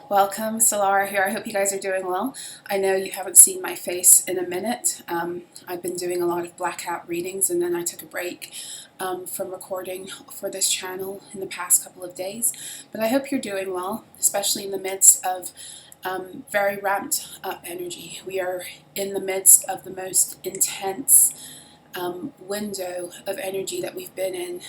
Welcome, Solarah here. I hope you guys are doing well. I know you haven't seen my face in a minute. I've been doing a lot of blackout readings, and then I took a break from recording for this channel in the past couple of days. But I hope you're doing well, especially in the midst of very ramped up energy. We are in the midst of the most intense window of energy that we've been in,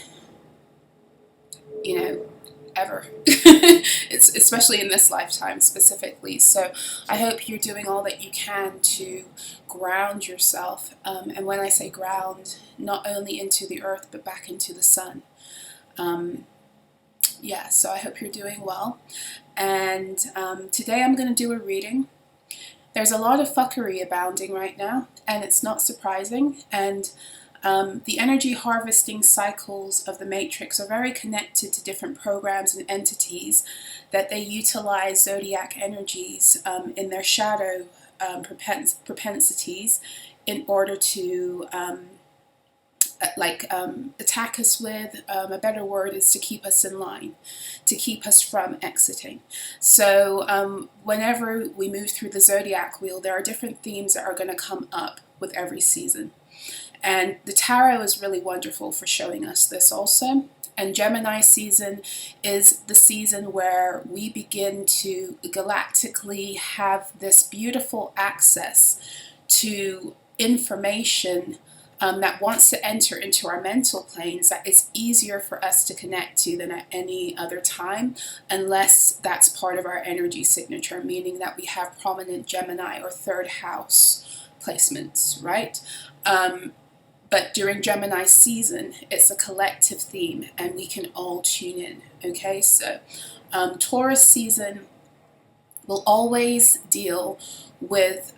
ever. It's especially in this lifetime specifically. So I hope you're doing all that you can to ground yourself. And when I say ground, not only into the earth, but back into the sun. So I hope you're doing well. And today I'm going to do a reading. There's a lot of fuckery abounding right now, and it's not surprising. And the energy harvesting cycles of the matrix are very connected to different programs and entities that they utilize zodiac energies in their shadow propensities in order to attack us with. A better word is to keep us in line, to keep us from exiting. So whenever we move through the zodiac wheel, there are different themes that are going to come up with every season. And the tarot is really wonderful for showing us this also. And Gemini season is the season where we begin to galactically have this beautiful access to information that wants to enter into our mental planes that is easier for us to connect to than at any other time, unless that's part of our energy signature, meaning that we have prominent Gemini or third house placements, right? But during Gemini season, it's a collective theme, and we can all tune in, okay? So Taurus season will always deal with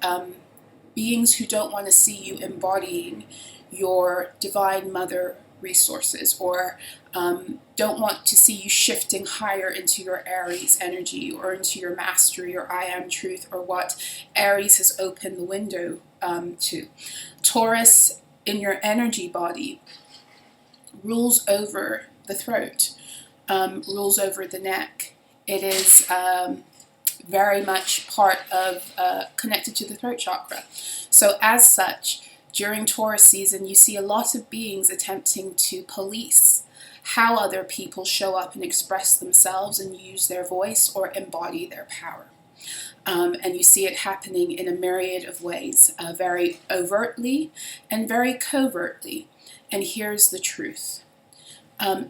beings who don't want to see you embodying your divine mother resources, or don't want to see you shifting higher into your Aries energy or into your mastery or I am truth, or what Aries has opened the window to. Taurus in your energy body rules over the throat, rules over the neck. It is very much part of connected to the throat chakra. So as such, during Taurus season, you see a lot of beings attempting to police how other people show up and express themselves and use their voice or embody their power. And you see it happening in a myriad of ways, very overtly and very covertly. And here's the truth.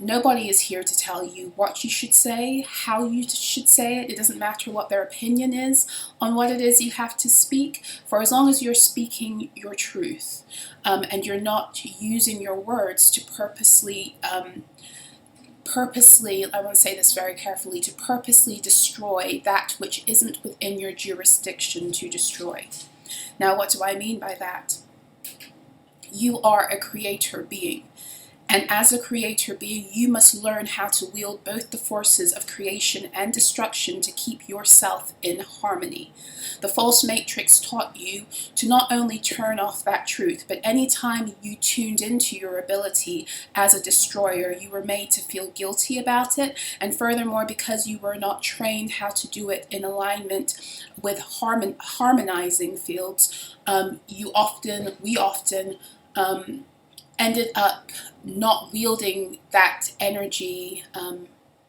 Nobody is here to tell you what you should say, how you should say it. It doesn't matter what their opinion is on what it is you have to speak, for as long as you're speaking your truth, and you're not using your words to purposely, I want to say this very carefully, to purposely destroy that which isn't within your jurisdiction to destroy. Now, what do I mean by that? You are a creator being. And as a creator being, you must learn how to wield both the forces of creation and destruction to keep yourself in harmony. The false matrix taught you to not only turn off that truth, but anytime you tuned into your ability as a destroyer, you were made to feel guilty about it. And furthermore, because you were not trained how to do it in alignment with harmonizing fields, we often ended up not wielding that energy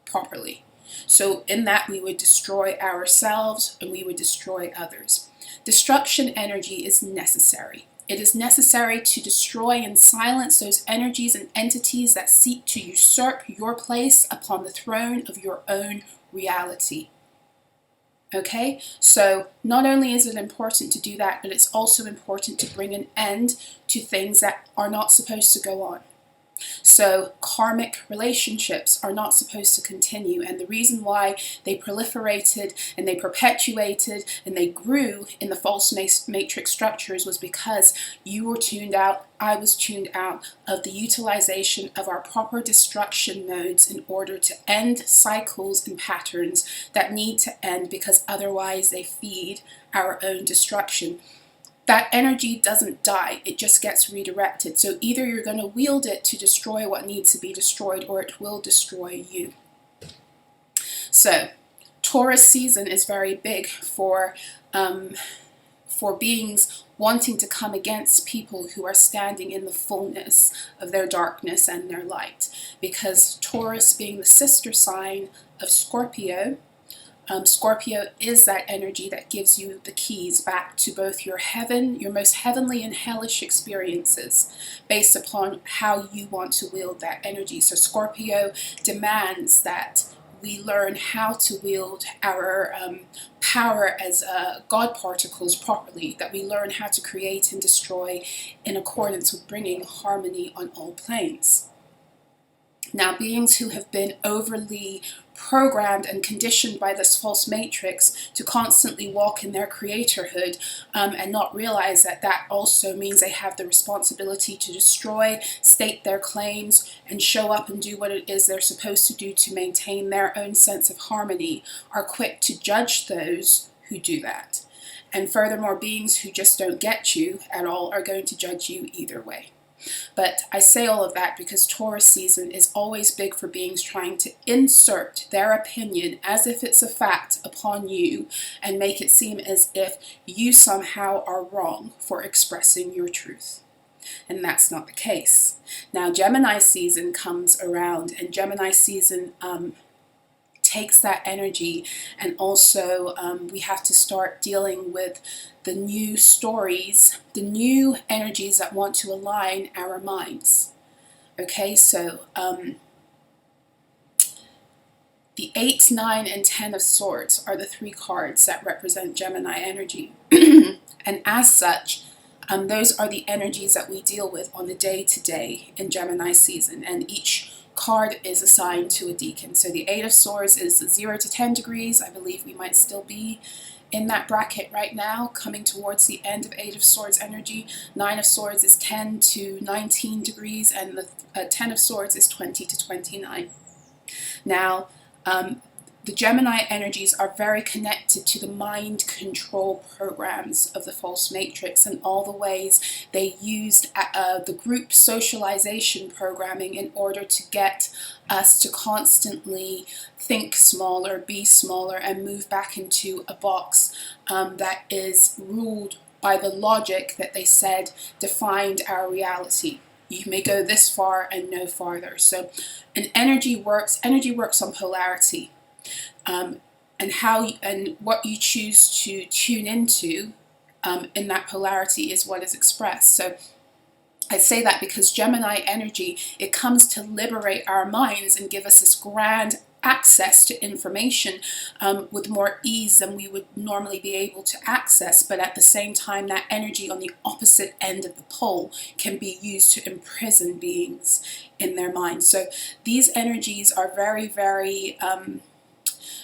properly. So in that, we would destroy ourselves and we would destroy others. Destruction energy is necessary. It is necessary to destroy and silence those energies and entities that seek to usurp your place upon the throne of your own reality. Okay, so not only is it important to do that, but it's also important to bring an end to things that are not supposed to go on. So karmic relationships are not supposed to continue, and the reason why they proliferated and they perpetuated and they grew in the false matrix structures was because you were tuned out, I was tuned out of the utilization of our proper destruction modes in order to end cycles and patterns that need to end, because otherwise they feed our own destruction. That energy doesn't die, it just gets redirected. So either you're going to wield it to destroy what needs to be destroyed, or it will destroy you. So Taurus season is very big for beings wanting to come against people who are standing in the fullness of their darkness and their light. Because Taurus, being the sister sign of Scorpio, Scorpio is that energy that gives you the keys back to both your most heavenly and hellish experiences, based upon how you want to wield that energy. So Scorpio demands that we learn how to wield our power as God particles properly, that we learn how to create and destroy in accordance with bringing harmony on all planes. Now, beings who have been overly programmed and conditioned by this false matrix to constantly walk in their creatorhood and not realize that that also means they have the responsibility to destroy, state their claims, and show up and do what it is they're supposed to do to maintain their own sense of harmony, are quick to judge those who do that. And furthermore, beings who just don't get you at all are going to judge you either way. But I say all of that because Taurus season is always big for beings trying to insert their opinion as if it's a fact upon you and make it seem as if you somehow are wrong for expressing your truth. And that's not the case. Now, Gemini season comes around, and Gemini season takes that energy, and also we have to start dealing with the new stories, the new energies that want to align our minds. Okay, so the 8, 9, and 10 of Swords are the 3 cards that represent Gemini energy. And as such, those are the energies that we deal with on the day-to-day in Gemini season, and each card is assigned to a decan. So the 8 of Swords is 0 to 10 degrees. I believe we might still be in that bracket right now, coming towards the end of 8 of Swords energy. 9 of Swords is 10 to 19 degrees, and the 10 of Swords is 20 to 29. Now, the Gemini energies are very connected to the mind control programs of the false matrix and all the ways they used the group socialization programming in order to get us to constantly think smaller, be smaller, and move back into a box that is ruled by the logic that they said defined our reality. You may go this far and no farther. So energy works on polarity. And what you choose to tune into in that polarity is what is expressed. So I say that because Gemini energy, it comes to liberate our minds and give us this grand access to information with more ease than we would normally be able to access, but at the same time that energy on the opposite end of the pole can be used to imprison beings in their minds. So these energies are very, very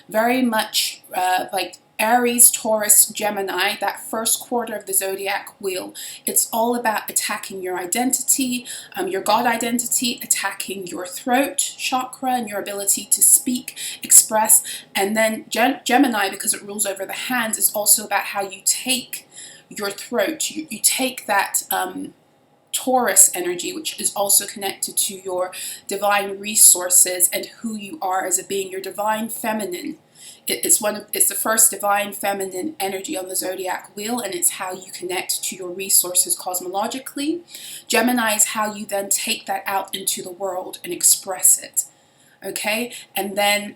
very much like Aries, Taurus, Gemini, that first quarter of the zodiac wheel. It's all about attacking your identity, your God identity, attacking your throat chakra and your ability to speak, express. And then Gemini, because it rules over the hands, is also about how you take your throat. You take that Taurus energy, which is also connected to your divine resources and who you are as a being, your divine feminine. It's the first divine feminine energy on the zodiac wheel, and it's how you connect to your resources cosmologically. Gemini is how you then take that out into the world and express it. Okay, and then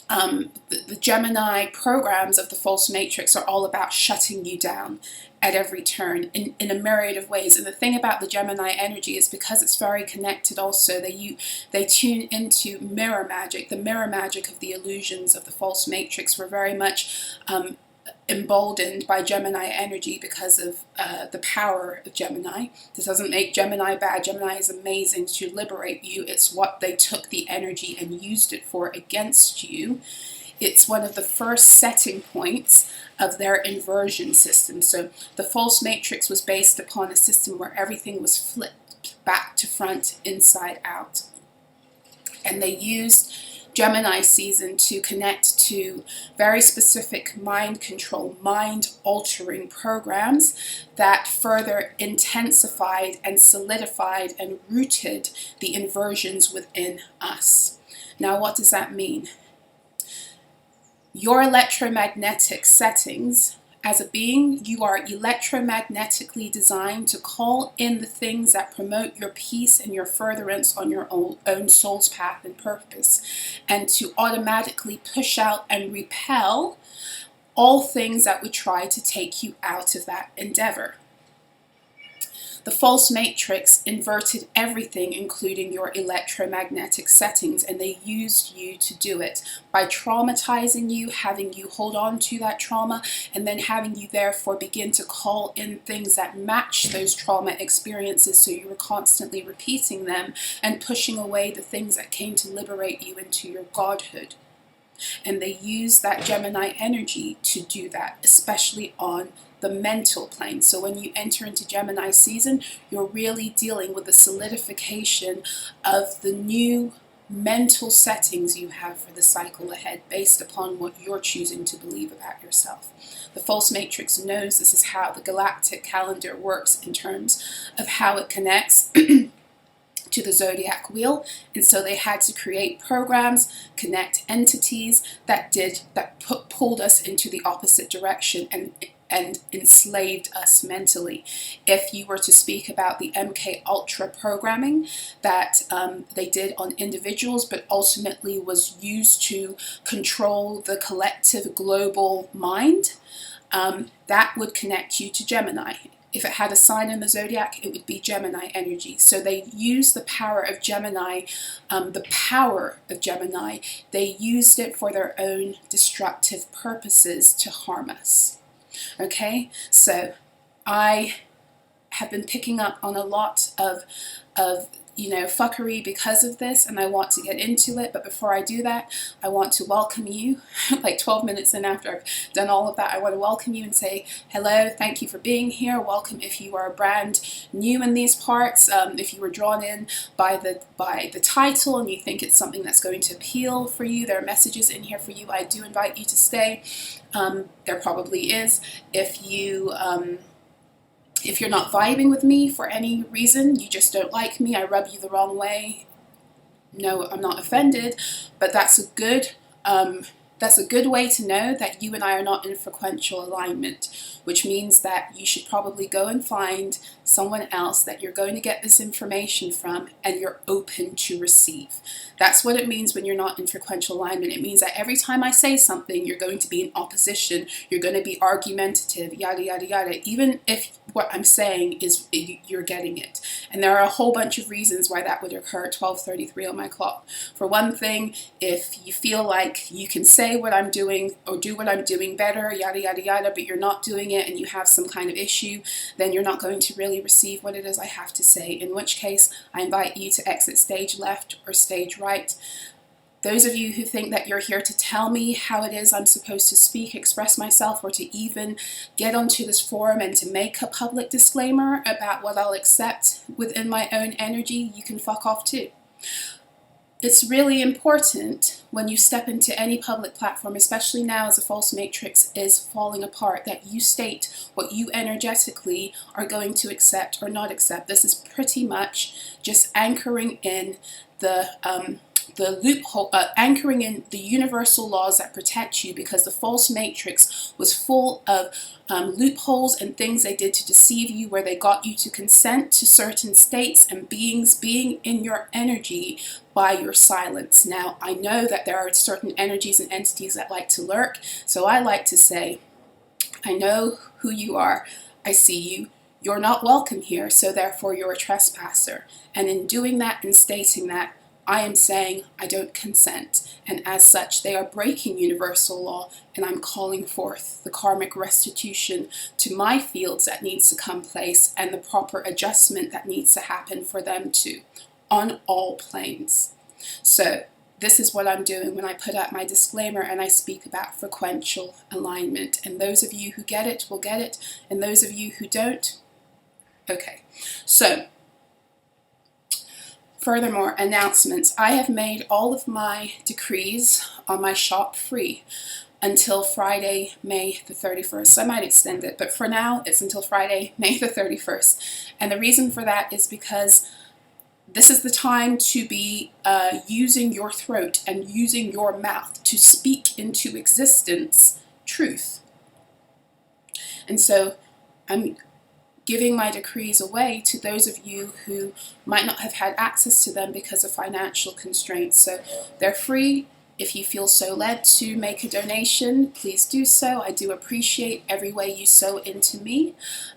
the Gemini programs of the false matrix are all about shutting you down at every turn in a myriad of ways. And the thing about the Gemini energy is because it's very connected also, they tune into mirror magic, the mirror magic of the illusions of the false matrix. We're very much emboldened by Gemini energy because of the power of Gemini. This doesn't make Gemini bad. Gemini is amazing to liberate you. It's what they took the energy and used it for against you. It's one of the first setting points of their inversion system. So the false matrix was based upon a system where everything was flipped back to front, inside out. And they used Gemini season to connect to very specific mind control, mind altering programs that further intensified and solidified and rooted the inversions within us. Now, what does that mean? Your electromagnetic settings, as a being, you are electromagnetically designed to call in the things that promote your peace and your furtherance on your own soul's path and purpose, and to automatically push out and repel all things that would try to take you out of that endeavor. The false matrix inverted everything, including your electromagnetic settings, and they used you to do it by traumatizing you, having you hold on to that trauma, and then having you therefore begin to call in things that match those trauma experiences, so you were constantly repeating them and pushing away the things that came to liberate you into your godhood. And they use that Gemini energy to do that, especially on the mental plane. So when you enter into Gemini season, you're really dealing with the solidification of the new mental settings you have for the cycle ahead, based upon what you're choosing to believe about yourself. The false matrix knows this is how the galactic calendar works in terms of how it connects to the zodiac wheel, and so they had to create programs, connect entities that pulled us into the opposite direction and enslaved us mentally. If you were to speak about the MK Ultra programming that they did on individuals, but ultimately was used to control the collective global mind, that would connect you to Gemini. If it had a sign in the zodiac, it would be Gemini energy. So they use the power of Gemini, they used it for their own destructive purposes to harm us. Okay, so I have been picking up on a lot of fuckery because of this, and I want to get into it. But before I do that, I want to welcome you. Like 12 minutes in after I've done all of that, I want to welcome you and say hello, thank you for being here. Welcome if you are brand new in these parts. If you were drawn in by the title and you think it's something that's going to appeal for you, there are messages in here for you. I do invite you to stay. There probably is. If you're not vibing with me for any reason, you just don't like me, I rub you the wrong way, no, I'm not offended, but that's a good way to know that you and I are not in frequential alignment, which means that you should probably go and find someone else that you're going to get this information from and you're open to receive. That's what it means when you're not in frequential alignment. It means that every time I say something, you're going to be in opposition, you're going to be argumentative, yada, yada, yada, even if what I'm saying is you're getting it. And there are a whole bunch of reasons why that would occur at 12:33 on my clock. For one thing, if you feel like you can say what I'm doing or do what I'm doing better, yada, yada, yada, but you're not doing it and you have some kind of issue, then you're not going to really receive what it is I have to say, in which case I invite you to exit stage left or stage right. Those of you who think that you're here to tell me how it is I'm supposed to speak, express myself, or to even get onto this forum and to make a public disclaimer about what I'll accept within my own energy, you can fuck off too. It's really important when you step into any public platform, especially now as the false matrix is falling apart, that you state what you energetically are going to accept or not accept. This is pretty much just anchoring in the loophole, anchoring in the universal laws that protect you, because the false matrix was full of loopholes and things they did to deceive you, where they got you to consent to certain states and beings being in your energy by your silence. Now, I know that there are certain energies and entities that like to lurk, so I like to say, I know who you are, I see you, you're not welcome here, so therefore you're a trespasser. And in doing that and stating that, I am saying I don't consent, and as such they are breaking universal law, and I'm calling forth the karmic restitution to my fields that needs to come place, and the proper adjustment that needs to happen for them too, on all planes. So this is what I'm doing when I put out my disclaimer and I speak about frequential alignment, and those of you who get it will get it, and those of you who don't, okay. So furthermore, announcements. I have made all of my decrees on my shop free until Friday, May the 31st. So I might extend it, but for now it's until Friday, May the 31st. And the reason for that is because this is the time to be using your throat and using your mouth to speak into existence truth. And so I'm giving my decrees away to those of you who might not have had access to them because of financial constraints. So they're free. If you feel so led to make a donation, please do so. I do appreciate every way you sow into me.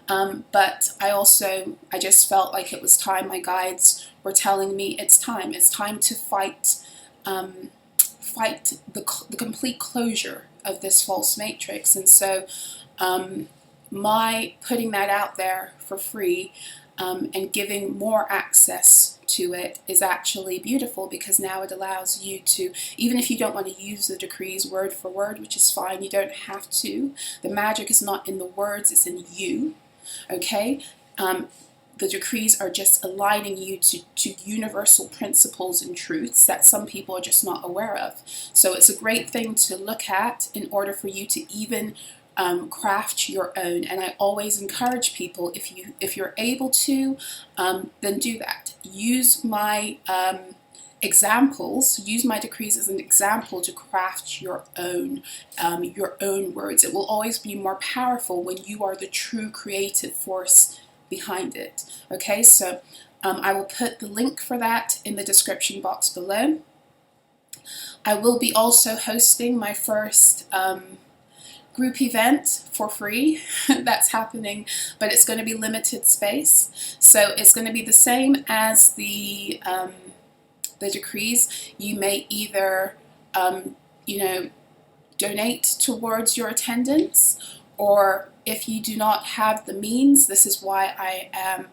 But I just felt like it was time. My guides were telling me it's time. It's time to fight the complete closure of this false matrix. And so my putting that out there for free and giving more access to it is actually beautiful, because now it allows you to, even if you don't want to use the decrees word for word, which is fine, you don't have to. The magic is not in the words, it's in you, okay? The decrees are just aligning you to universal principles and truths that some people are just not aware of. So it's a great thing to look at in order for you to even craft your own. And I always encourage people, if you're able to, then do that. Use my examples, use my decrees as an example to craft your own words. It will always be more powerful when you are the true creative force behind it. Okay, so I will put the link for that in the description box below. I will be also hosting my first group event for free. That's happening, but it's going to be limited space. So it's going to be the same as the decrees. You may either donate towards your attendance, or if you do not have the means, this is why I am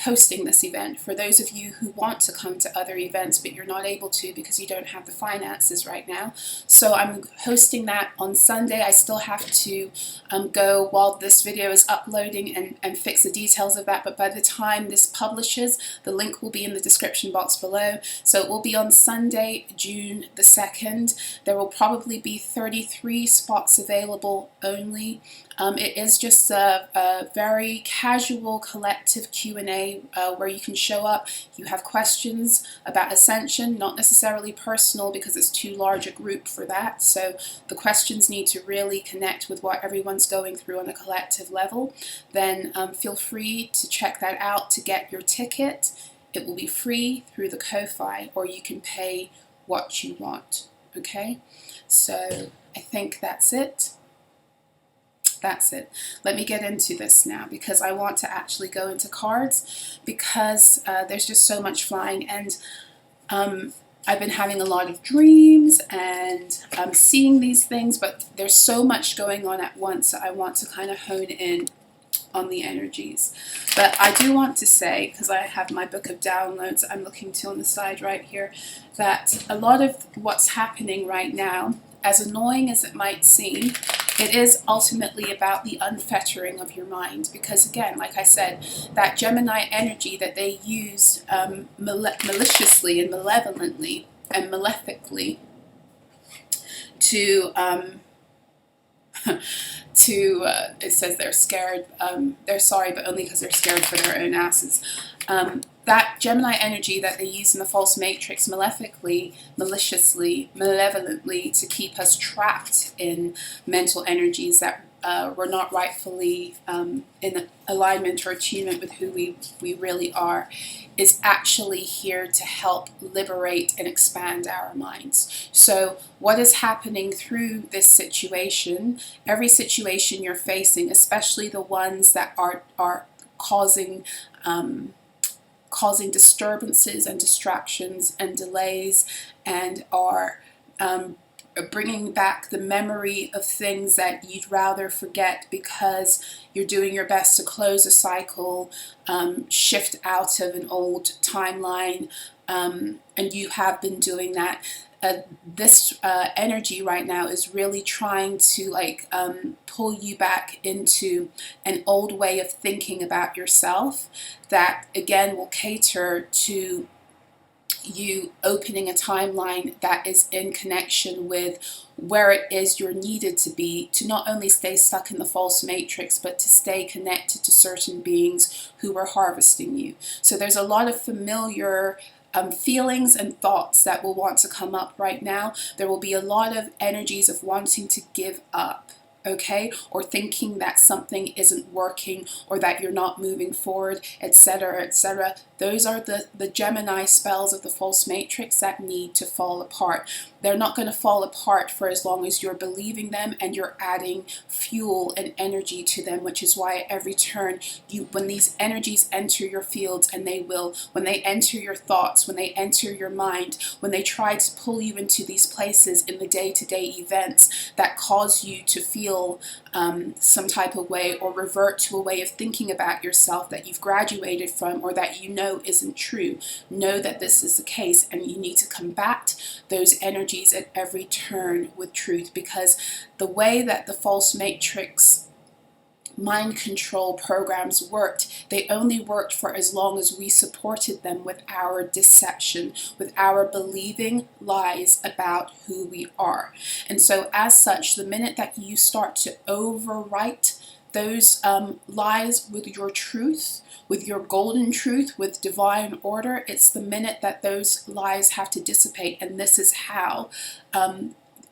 hosting this event. For those of you who want to come to other events but you're not able to because you don't have the finances right now. So I'm hosting that on Sunday. I still have to go while this video is uploading and fix the details of that, but by the time this publishes, the link will be in the description box below. So it will be on Sunday, June the 2nd. There will probably be 33 spots available only. It is just a very casual collective Q&A where you can show up. You have questions about ascension, not necessarily personal because it's too large a group for that. So the questions need to really connect with what everyone's going through on a collective level. Then feel free to check that out to get your ticket. It will be free through the Ko-Fi, or you can pay what you want. Okay, so I think that's it. That's it. Let me get into this now, because I want to actually go into cards, because there's just so much flying, and I've been having a lot of dreams and I'm seeing these things, but there's so much going on at once that I want to kind of hone in on the energies. But I do want to say, because I have my book of downloads that I'm looking to on the side right here, that a lot of what's happening right now, as annoying as it might seem, it is ultimately about the unfettering of your mind. Because again, like I said, that Gemini energy that they use maliciously and malevolently and malefically to it says they're scared, they're sorry, but only because they're scared for their own asses. That Gemini energy that they use in the false matrix malefically, maliciously, malevolently to keep us trapped in mental energies that were not rightfully in alignment or attunement with who we really are, is actually here to help liberate and expand our minds. So what is happening through this situation, every situation you're facing, especially the ones that are causing disturbances and distractions and delays, and are bringing back the memory of things that you'd rather forget because you're doing your best to close a cycle, shift out of an old timeline, and you have been doing that. This energy right now is really trying to pull you back into an old way of thinking about yourself that again will cater to you opening a timeline that is in connection with where it is you're needed to be, to not only stay stuck in the false matrix, but to stay connected to certain beings who are harvesting you. So there's a lot of familiar feelings and thoughts that will want to come up right now. There will be a lot of energies of wanting to give up, okay, or thinking that something isn't working or that you're not moving forward, etc., etc. Those are the Gemini spells of the false matrix that need to fall apart. They're not going to fall apart for as long as you're believing them and you're adding fuel and energy to them, which is why at every turn, when these energies enter your fields, and they will, when they enter your thoughts, when they enter your mind, when they try to pull you into these places in the day-to-day events that cause you to feel some type of way, or revert to a way of thinking about yourself that you've graduated from, or that you know isn't true, know that this is the case, and you need to combat those energies at every turn with truth, because the way that the false matrix mind control programs worked, they only worked for as long as we supported them with our deception, with our believing lies about who we are. And so as such, the minute that you start to overwrite those lies with your truth, with your golden truth, with divine order, it's the minute that those lies have to dissipate. And this is how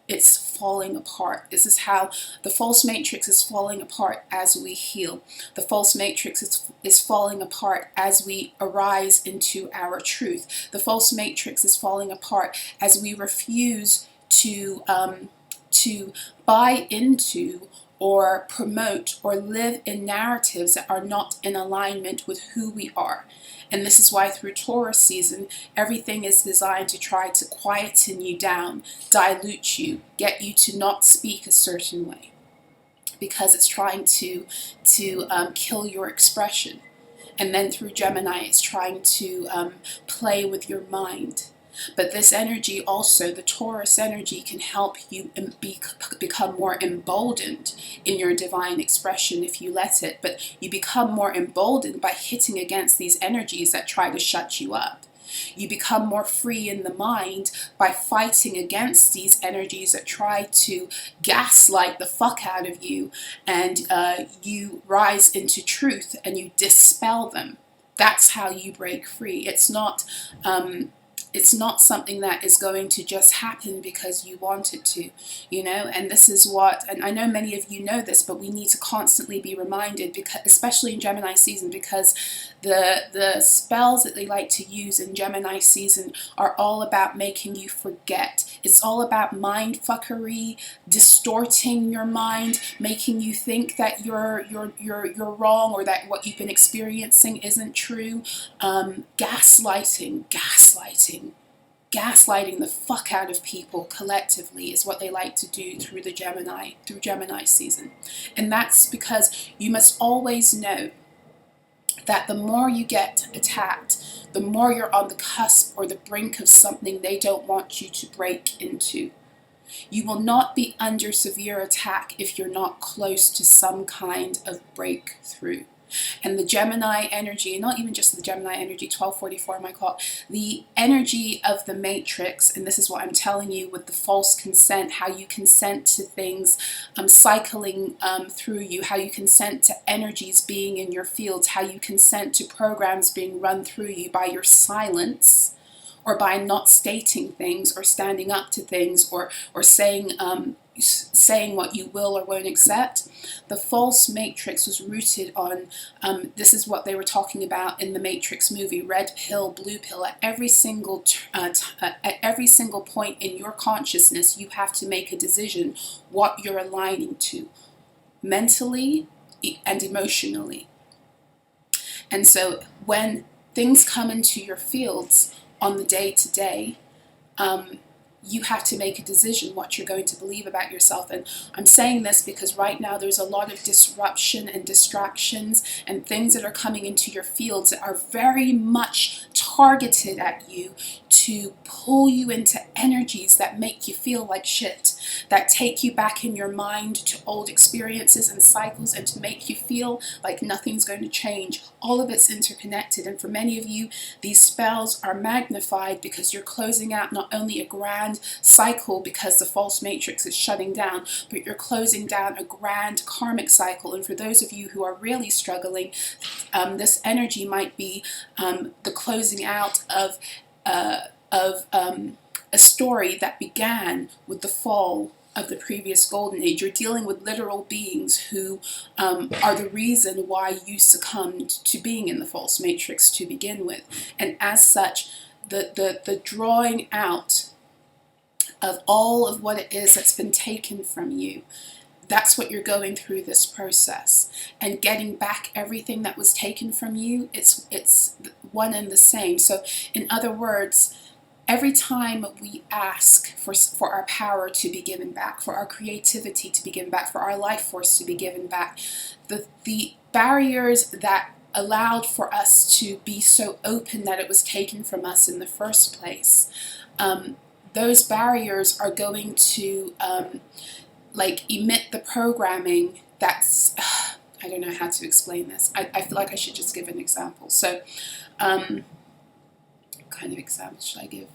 it's falling apart. This is how the false matrix is falling apart as we heal. The false matrix is falling apart as we arise into our truth. The false matrix is falling apart as we refuse to buy into or promote or live in narratives that are not in alignment with who we are. And this is why through Taurus season, everything is designed to try to quieten you down, dilute you, get you to not speak a certain way, because it's trying to kill your expression. And then through Gemini, it's trying to play with your mind. But this energy also, the Taurus energy, can help you become more emboldened in your divine expression if you let it. But you become more emboldened by hitting against these energies that try to shut you up. You become more free in the mind by fighting against these energies that try to gaslight the fuck out of you, and you rise into truth and you dispel them. That's how you break free. It's not something that is going to just happen because you want it to, you know. And this is what, and I know many of you know this, but we need to constantly be reminded, because especially in Gemini season, because the spells that they like to use in Gemini season are all about making you forget. It's all about mind fuckery, distorting your mind, making you think that you're wrong, or that what you've been experiencing isn't true. Gaslighting the fuck out of people collectively is what they like to do through Gemini season. And that's because you must always know that the more you get attacked, the more you're on the cusp or the brink of something they don't want you to break into. You will not be under severe attack if you're not close to some kind of breakthrough. And the Gemini energy, and not even just the Gemini energy, 1244 my call, the energy of the matrix, and this is what I'm telling you with the false consent, how you consent to things cycling through you, how you consent to energies being in your fields, how you consent to programs being run through you by your silence, or by not stating things, or standing up to things, or saying what you will or won't accept. The false matrix was rooted on, this is what they were talking about in the Matrix movie, red pill, blue pill. At every single point in your consciousness, you have to make a decision what you're aligning to, mentally and emotionally. And so when things come into your fields on the day-to-day, you have to make a decision what you're going to believe about yourself. And I'm saying this because right now there's a lot of disruption and distractions and things that are coming into your fields that are very much targeted at you to pull you into energies that make you feel like shit, that take you back in your mind to old experiences and cycles and to make you feel like nothing's going to change. All of it's interconnected, and for many of you, these spells are magnified because you're closing out not only a grand cycle because the false matrix is shutting down, but you're closing down a grand karmic cycle. And for those of you who are really struggling, this energy might be the closing out of a story that began with the fall of the previous golden age. You're dealing with literal beings who are the reason why you succumbed to being in the false matrix to begin with. And as such, the drawing out of all of what it is that's been taken from you, that's what you're going through this process. And getting back everything that was taken from you, it's one and the same. So in other words, every time we ask for our power to be given back, for our creativity to be given back, for our life force to be given back, the barriers that allowed for us to be so open that it was taken from us in the first place, those barriers are going to emit the programming that's, I don't know how to explain this. I feel like I should just give an example. So, what kind of example should I give?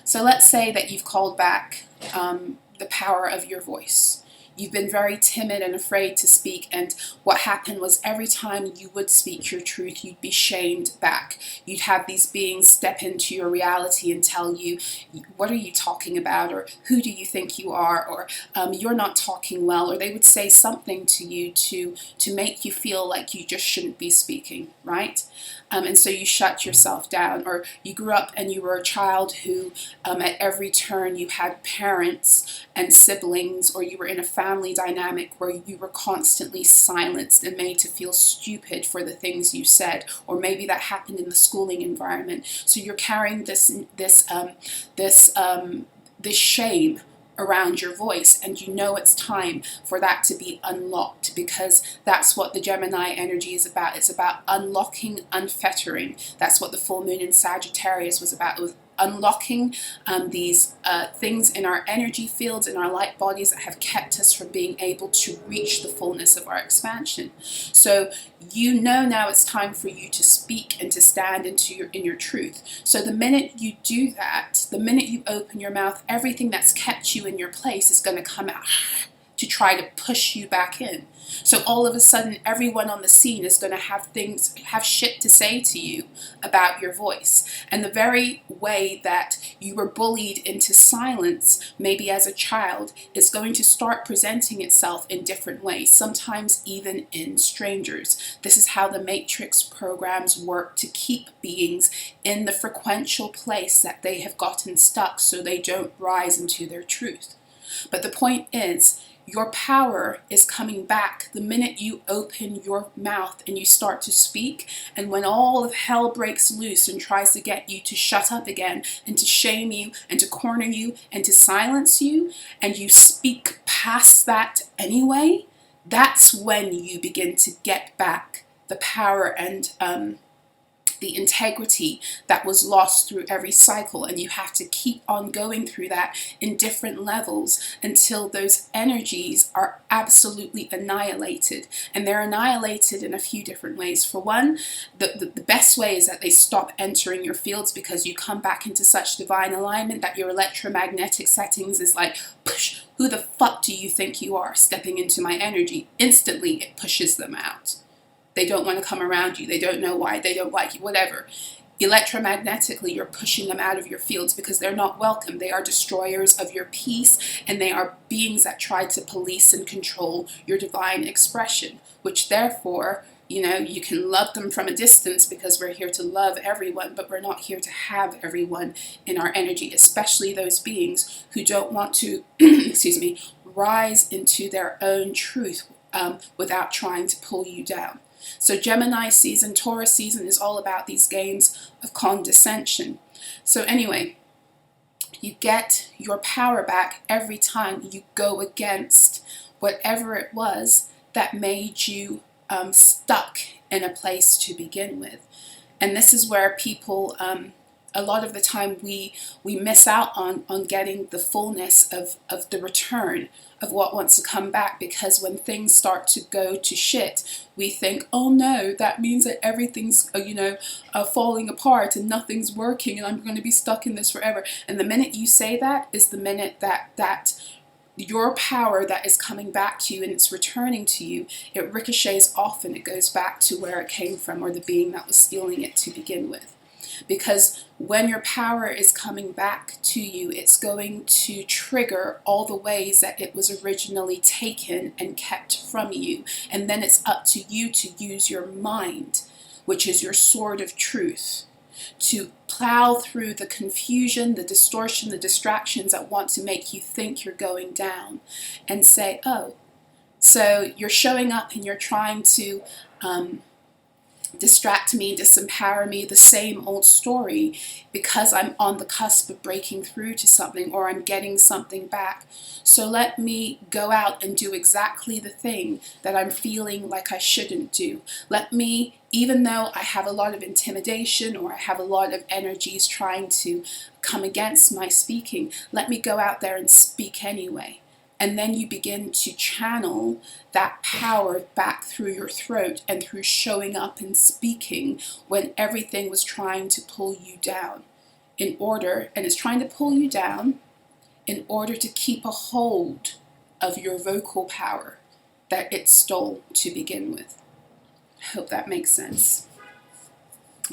So let's say that you've called back the power of your voice. You've been very timid and afraid to speak, and what happened was every time you would speak your truth, you'd be shamed back. You'd have these beings step into your reality and tell you, what are you talking about, or who do you think you are, or you're not talking well, or they would say something to you to make you feel like you just shouldn't be speaking, right? And so you shut yourself down. Or you grew up and you were a child who at every turn you had parents and siblings, or you were in a family dynamic where you were constantly silenced and made to feel stupid for the things you said, or maybe that happened in the schooling environment. So you're carrying this shame around your voice, and you know it's time for that to be unlocked, because that's what the Gemini energy is about. It's about unlocking, unfettering. That's what the full moon in Sagittarius was about. It was unlocking these things in our energy fields, in our light bodies, that have kept us from being able to reach the fullness of our expansion. So you know now it's time for you to speak and to stand in your truth. So the minute you do that, the minute you open your mouth, everything that's kept you in your place is going to come out to try to push you back in. So all of a sudden, everyone on the scene is going to have shit to say to you about your voice. And the very way that you were bullied into silence, maybe as a child, is going to start presenting itself in different ways, sometimes even in strangers. This is how the Matrix programs work to keep beings in the frequential place that they have gotten stuck so they don't rise into their truth. But the point is, your power is coming back the minute you open your mouth and you start to speak. And when all of hell breaks loose and tries to get you to shut up again and to shame you and to corner you and to silence you, and you speak past that anyway, that's when you begin to get back the power and the integrity that was lost through every cycle. And you have to keep on going through that in different levels until those energies are absolutely annihilated. And they're annihilated in a few different ways. For one, the best way is that they stop entering your fields, because you come back into such divine alignment that your electromagnetic settings is like, push, who the fuck do you think you are stepping into my energy? Instantly it pushes them out. They don't want to come around you. They don't know why. They don't like you, whatever. Electromagnetically, you're pushing them out of your fields because they're not welcome. They are destroyers of your peace, and they are beings that try to police and control your divine expression, which therefore, you can love them from a distance, because we're here to love everyone, but we're not here to have everyone in our energy, especially those beings who don't want to, rise into their own truth without trying to pull you down. So Gemini season, Taurus season is all about these games of condescension. So anyway, you get your power back every time you go against whatever it was that made you stuck in a place to begin with. And this is where people a lot of the time we miss out on getting the fullness of the return of what wants to come back, because when things start to go to shit, we think, oh no, that means that everything's falling apart and nothing's working and I'm going to be stuck in this forever. And the minute you say that is the minute that your power that is coming back to you and it's returning to you, it ricochets off and it goes back to where it came from, or the being that was stealing it to begin with. Because when your power is coming back to you, it's going to trigger all the ways that it was originally taken and kept from you. And then it's up to you to use your mind, which is your sword of truth, to plow through the confusion, the distortion, the distractions that want to make you think you're going down, and say, oh, so you're showing up and you're trying to distract me, disempower me, the same old story, because I'm on the cusp of breaking through to something, or I'm getting something back. So let me go out and do exactly the thing that I'm feeling like I shouldn't do. Let me, even though I have a lot of intimidation or I have a lot of energies trying to come against my speaking, let me go out there and speak anyway. And then you begin to channel that power back through your throat and through showing up and speaking when everything was trying to pull you down. And it's trying to pull you down in order to keep a hold of your vocal power that it stole to begin with. I hope that makes sense.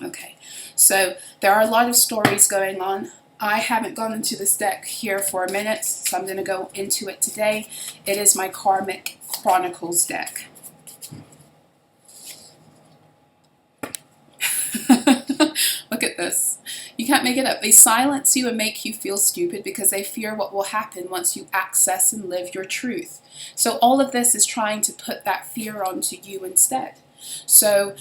Okay, so there are a lot of stories going on. I haven't gone into this deck here for a minute, so I'm going to go into it today. It is my Karmic Chronicles deck. Look at this. You can't make it up. They silence you and make you feel stupid because they fear what will happen once you access and live your truth. So all of this is trying to put that fear onto you instead. So,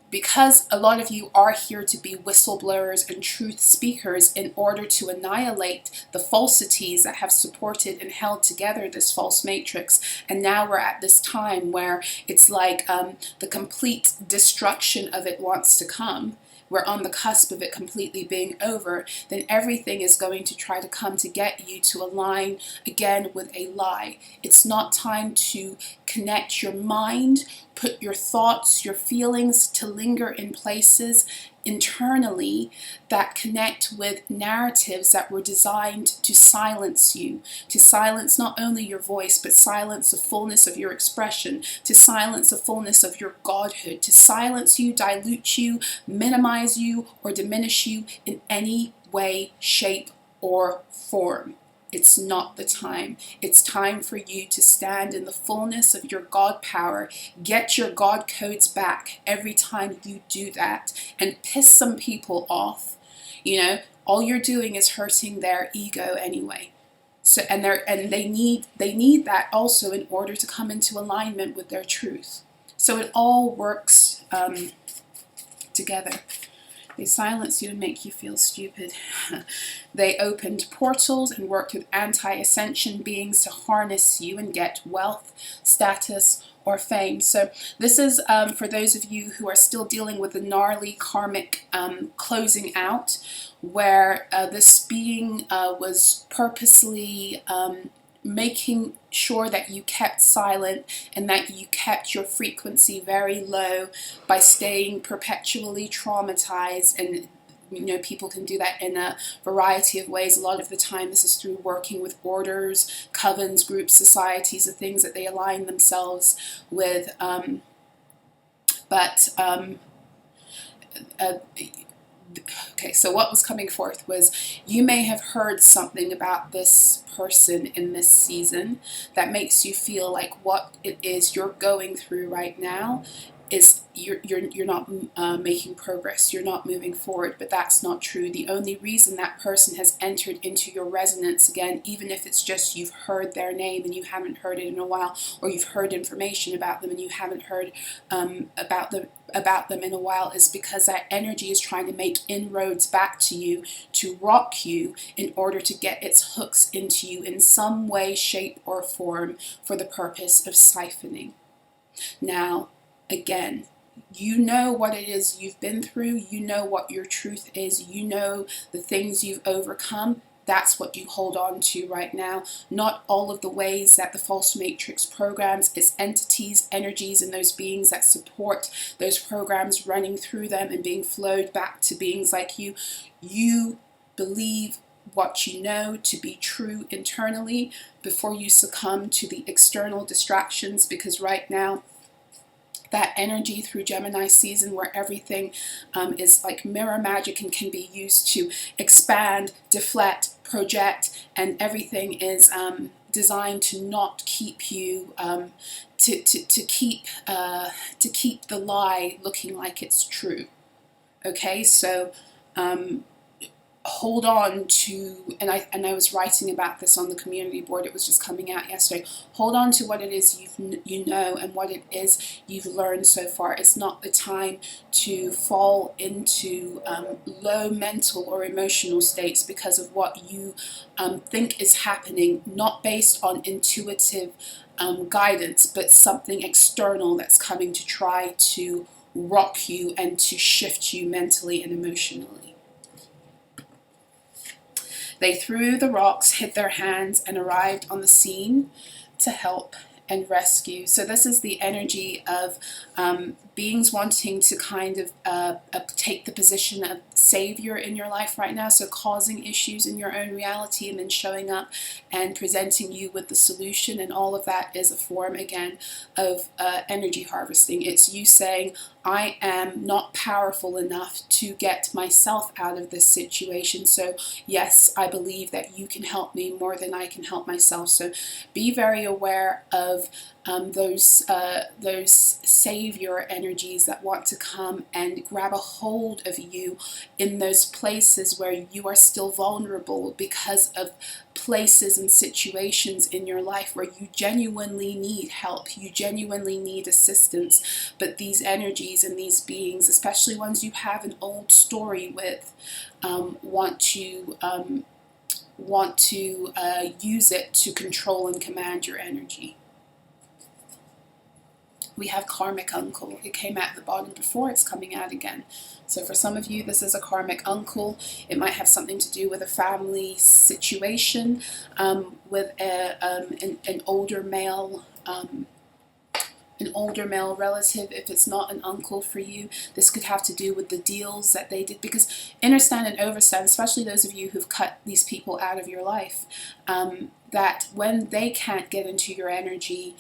because a lot of you are here to be whistleblowers and truth speakers in order to annihilate the falsities that have supported and held together this false matrix. And now we're at this time where it's like the complete destruction of it wants to come. We're on the cusp of it completely being over. Then everything is going to try to come to get you to align again with a lie. It's not time to connect your mind, put your thoughts, your feelings to linger in places internally that connect with narratives that were designed to silence you, to silence not only your voice, but silence the fullness of your expression, to silence the fullness of your godhood, to silence you, dilute you, minimize you, or diminish you in any way, shape, or form. It's not the time. It's time for you to stand in the fullness of your God power. Get your God codes back every time you do that, and piss some people off. All you're doing is hurting their ego anyway. So they need that also in order to come into alignment with their truth. So it all works together. They silence you and make you feel stupid. They opened portals and worked with anti-ascension beings to harness you and get wealth, status, or fame. So this is for those of you who are still dealing with the gnarly karmic closing out, where this being was purposely making sure that you kept silent and that you kept your frequency very low by staying perpetually traumatized. And people can do that in a variety of ways. A lot of the time this is through working with orders, covens, groups, societies, the things that they align themselves with. Okay, so what was coming forth was, you may have heard something about this person in this season that makes you feel like what it is you're going through right now is you're not making progress, you're not moving forward. But that's not true. The only reason that person has entered into your resonance again, even if it's just you've heard their name and you haven't heard it in a while, or you've heard information about them and you haven't heard about them in a while, is because that energy is trying to make inroads back to you, to rock you, in order to get its hooks into you in some way, shape, or form, for the purpose of siphoning. Now, again, you know what it is you've been through, you know what your truth is, you know the things you've overcome. That's what you hold on to right now. Not all of the ways that the false matrix programs, its entities, energies, and those beings that support those programs running through them and being flowed back to beings like you. You believe what you know to be true internally before you succumb to the external distractions, because right now, that energy through Gemini season, where everything is like mirror magic and can be used to expand, deflect, project, and everything is designed to not keep you to keep the lie looking like it's true. Okay, so hold on to, and I was writing about this on the community board, it was just coming out yesterday. Hold on to what it is you know and what it is you've learned so far. It's not the time to fall into low mental or emotional states because of what you think is happening, not based on intuitive guidance, but something external that's coming to try to rock you and to shift you mentally and emotionally. They threw the rocks, hid their hands, and arrived on the scene to help and rescue. So this is the energy of beings wanting to kind of take the position of savior in your life right now, so causing issues in your own reality and then showing up and presenting you with the solution, and all of that is a form, again, of energy harvesting. It's you saying, I am not powerful enough to get myself out of this situation, so yes, I believe that you can help me more than I can help myself. So be very aware of those savior energies that want to come and grab a hold of you in those places where you are still vulnerable because of places and situations in your life where you genuinely need help, you genuinely need assistance, but these energies and these beings, especially ones you have an old story with, want to use it to control and command your energy. We have karmic uncle. It came out at the bottom before, it's coming out again. So for some of you, this is a karmic uncle. It might have something to do with a family situation, with an older male relative. If it's not an uncle for you, this could have to do with the deals that they did, because understand and overstand, especially those of you who've cut these people out of your life, that when they can't get into your energy,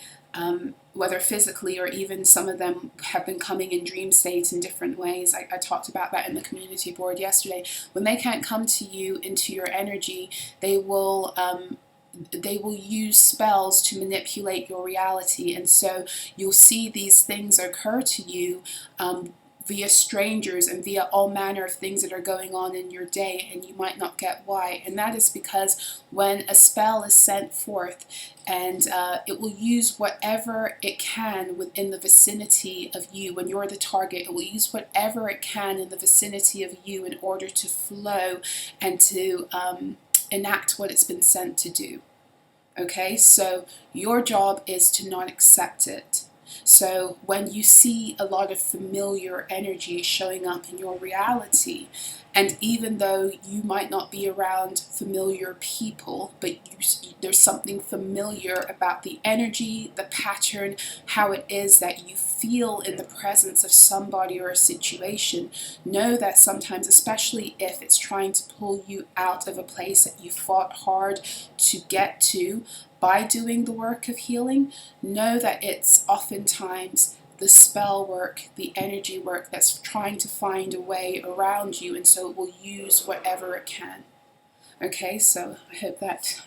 whether physically or even some of them have been coming in dream states in different ways. I talked about that in the community board yesterday. When they can't come to you into your energy, they will use spells to manipulate your reality, and so you'll see these things occur to you via strangers and via all manner of things that are going on in your day, and you might not get why. And that is because when a spell is sent forth, and it will use whatever it can within the vicinity of you. When you're the target, it will use whatever it can in the vicinity of you in order to flow and to enact what it's been sent to do. Okay, so your job is to not accept it. So when you see a lot of familiar energy showing up in your reality, and even though you might not be around familiar people, but there's something familiar about the energy, the pattern, how it is that you feel in the presence of somebody or a situation, know that sometimes, especially if it's trying to pull you out of a place that you fought hard to get to by doing the work of healing, know that it's oftentimes the spell work, the energy work that's trying to find a way around you, and so it will use whatever it can. Okay, so I hope that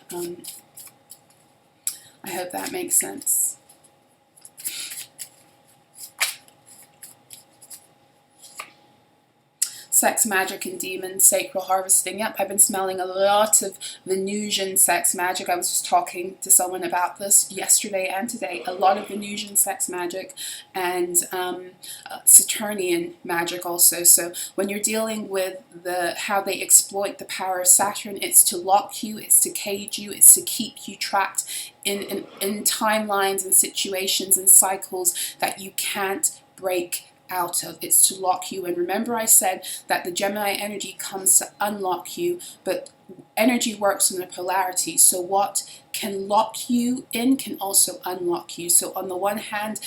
makes sense. Sex, magic, and demons, sacral harvesting. Yep, I've been smelling a lot of Venusian sex magic. I was just talking to someone about this yesterday and today. A lot of Venusian sex magic and Saturnian magic also. So when you're dealing with how they exploit the power of Saturn, it's to lock you, it's to cage you, it's to keep you trapped in timelines and situations and cycles that you can't break out of. It's to lock you in. Remember I said that the Gemini energy comes to unlock you, but energy works in a polarity. So what can lock you in can also unlock you. So on the one hand,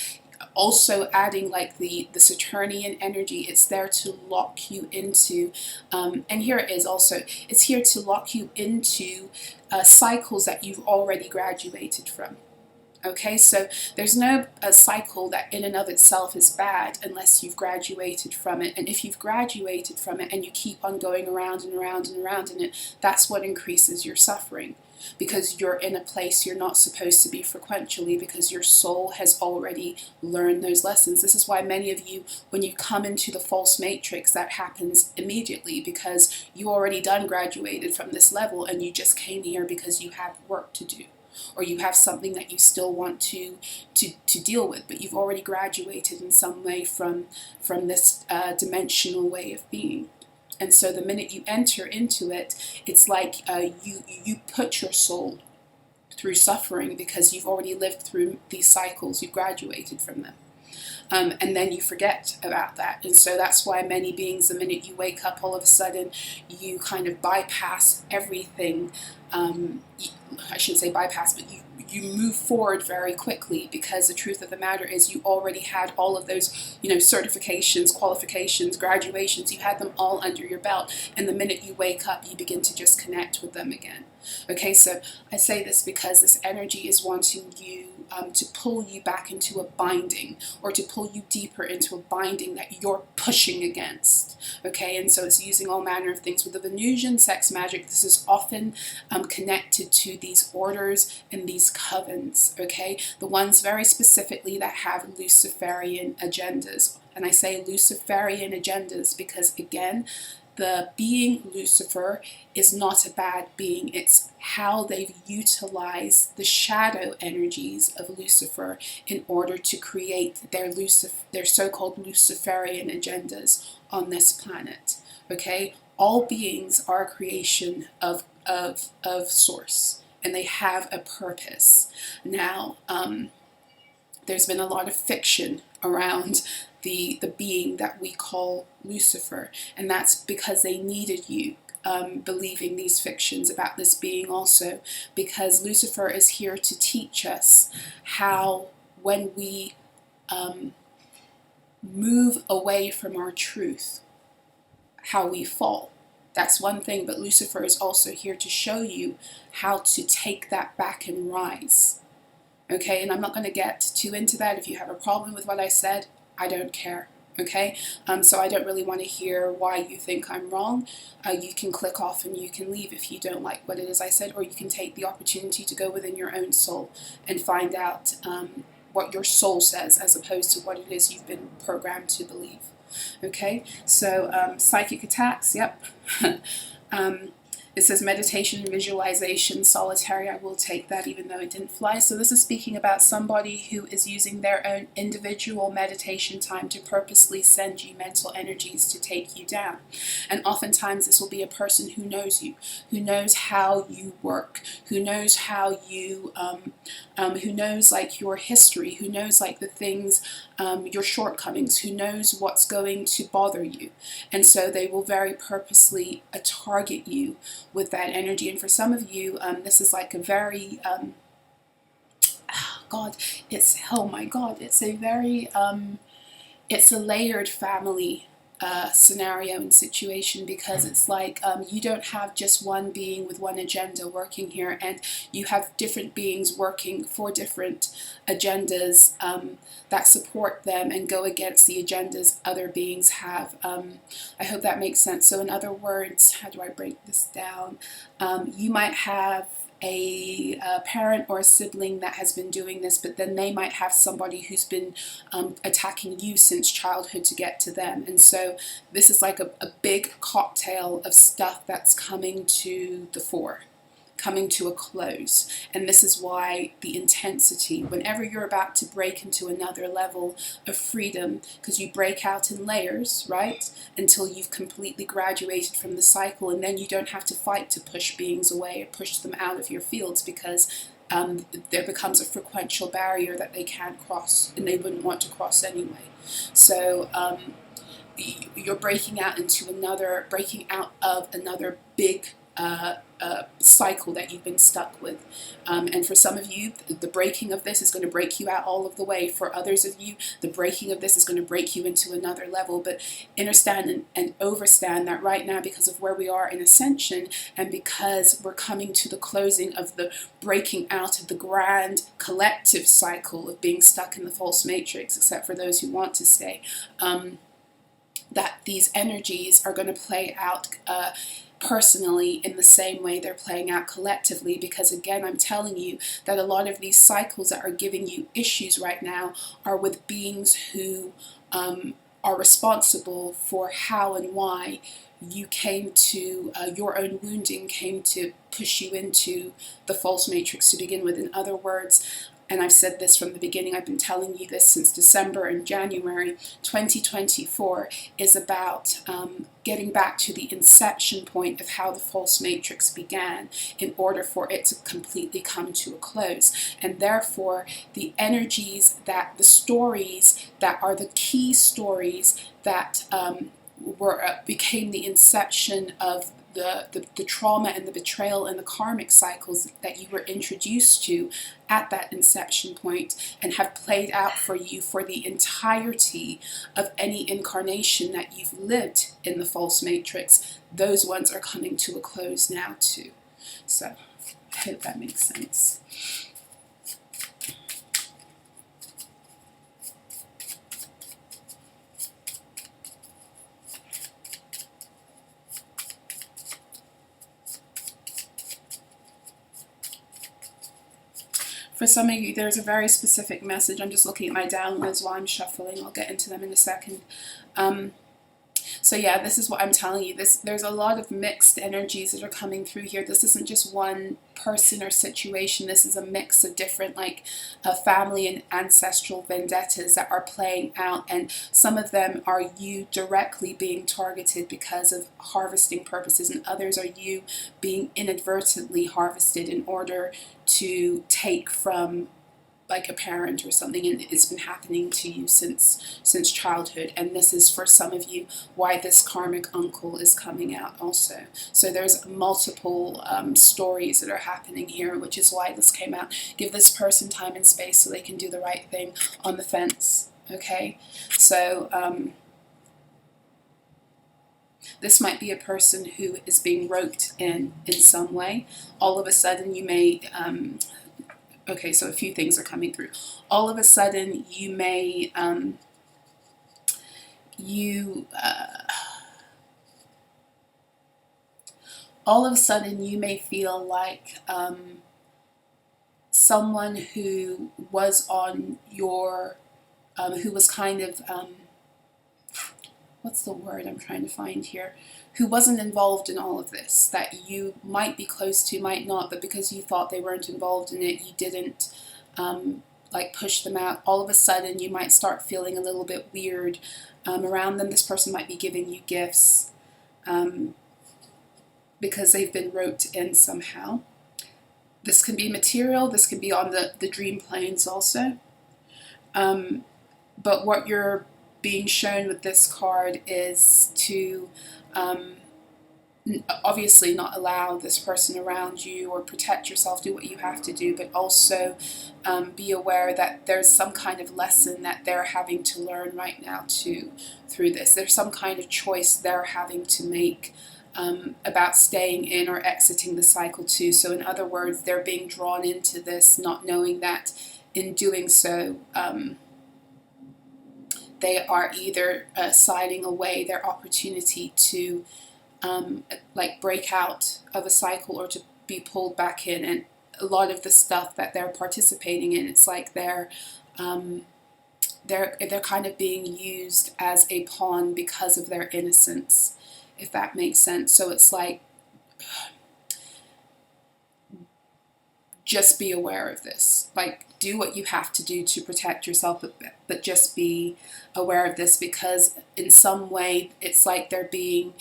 also adding like the Saturnian energy, it's there to lock you into, and here it is also, it's here to lock you into cycles that you've already graduated from. Okay, so there's no cycle that in and of itself is bad unless you've graduated from it. And if you've graduated from it and you keep on going around and around and around in it, that's what increases your suffering, because you're in a place you're not supposed to be frequentially, because your soul has already learned those lessons. This is why many of you, when you come into the false matrix, that happens immediately, because you already done graduated from this level and you just came here because you have work to do, or you have something that you still want to deal with, but you've already graduated in some way from this dimensional way of being. And so the minute you enter into it, it's like you put your soul through suffering, because you've already lived through these cycles, you've graduated from them. And then you forget about that. And so that's why many beings, the minute you wake up, all of a sudden you kind of bypass everything. I shouldn't say bypass, but you move forward very quickly, because the truth of the matter is you already had all of those, certifications, qualifications, graduations, you had them all under your belt. And the minute you wake up, you begin to just connect with them again. Okay, so I say this because this energy is wanting you to pull you back into a binding, or to pull you deeper into a binding that you're pushing against. Okay, and so it's using all manner of things. With the Venusian sex magic, this is often connected to these orders and these covens, okay? The ones very specifically that have Luciferian agendas. And I say Luciferian agendas because, again, the being Lucifer is not a bad being. It's how they've utilized the shadow energies of Lucifer in order to create their so-called Luciferian agendas on this planet. Okay? All beings are a creation of Source, and they have a purpose. Now, there's been a lot of fiction around the being that we call Lucifer, and that's because they needed you believing these fictions about this being also, because Lucifer is here to teach us how, when we move away from our truth, how we fall. That's one thing, but Lucifer is also here to show you how to take that back and rise. Okay, and I'm not going to get too into that. If you have a problem with what I said, I don't care. Okay, so I don't really want to hear why you think I'm wrong. You can click off and you can leave if you don't like what it is I said, or you can take the opportunity to go within your own soul and find out what your soul says, as opposed to what it is you've been programmed to believe. Okay, so psychic attacks, yep. It says meditation, visualization, solitary. I will take that even though it didn't fly. So this is speaking about somebody who is using their own individual meditation time to purposely send you mental energies to take you down. And oftentimes this will be a person who knows you, who knows how you work, who knows how you, who knows like your history, who knows like the things, your shortcomings, who knows what's going to bother you. And so they will very purposely target you with that energy. And for some of you, this is like a very, it's a very, it's a layered family scenario and situation, because it's like you don't have just one being with one agenda working here, and you have different beings working for different agendas that support them and go against the agendas other beings have. I hope that makes sense. So in other words, how do I break this down? You might have a parent or a sibling that has been doing this, but then they might have somebody who's been attacking you since childhood to get to them. And so this is like a big cocktail of stuff that's coming to the fore, coming to a close. And this is why the intensity, whenever you're about to break into another level of freedom, because you break out in layers, right, until you've completely graduated from the cycle, and then you don't have to fight to push beings away or push them out of your fields, because there becomes a frequential barrier that they can't cross, and they wouldn't want to cross anyway. So you're breaking out of another big cycle that you've been stuck with. And for some of you, the breaking of this is going to break you out all of the way. For others of you, the breaking of this is going to break you into another level. But understand and overstand that right now, because of where we are in ascension, and because we're coming to the closing of the breaking out of the grand collective cycle of being stuck in the false matrix, except for those who want to stay, that these energies are going to play out personally in the same way they're playing out collectively, because again, I'm telling you that a lot of these cycles that are giving you issues right now are with beings who are responsible for how and why you came to, your own wounding came to push you into the false matrix to begin with. In other words, and I've said this from the beginning, I've been telling you this since December and January, 2024 is about getting back to the inception point of how the false matrix began in order for it to completely come to a close. And therefore, the energies that, the stories that are the key stories that became the inception of the trauma and the betrayal and the karmic cycles that you were introduced to at that inception point and have played out for you for the entirety of any incarnation that you've lived in the false matrix, those ones are coming to a close now too. So I hope that makes sense. For some of you, there's a very specific message. I'm just looking at my downloads while I'm shuffling. I'll get into them in a second. So yeah, this is what I'm telling you. There's a lot of mixed energies that are coming through here. This isn't just one person or situation. This is a mix of different, like, family and ancestral vendettas that are playing out, and some of them are you directly being targeted because of harvesting purposes, and others are you being inadvertently harvested in order to take from, like, a parent or something, and it's been happening to you since childhood. And this is, for some of you, why this karmic uncle is coming out also. So there's multiple stories that are happening here, which is why this came out. Give this person time and space so they can do the right thing on the fence, okay? So this might be a person who is being roped in some way. All of a sudden you may... okay, so a few things are coming through. All of a sudden, you may, all of a sudden you may feel like someone who was on your, who was kind of, what's the word I'm trying to find here? Who wasn't involved in all of this, that you might be close to, might not, but because you thought they weren't involved in it, you didn't like push them out. All of a sudden you might start feeling a little bit weird around them. This person might be giving you gifts because they've been roped in somehow. This can be material, this can be on the dream planes also. But what you're being shown with this card is to obviously not allow this person around you, or protect yourself, do what you have to do, but also be aware that there's some kind of lesson that they're having to learn right now too through this. There's some kind of choice they're having to make about staying in or exiting the cycle too. So in other words, they're being drawn into this, not knowing that in doing so they are either siding away their opportunity to like break out of a cycle or to be pulled back in. And a lot of the stuff that they're participating in, it's like they're kind of being used as a pawn because of their innocence, if that makes sense. So it's like, just be aware of this. Like, do what you have to do to protect yourself, but just be aware of this, because in some way it's like they're being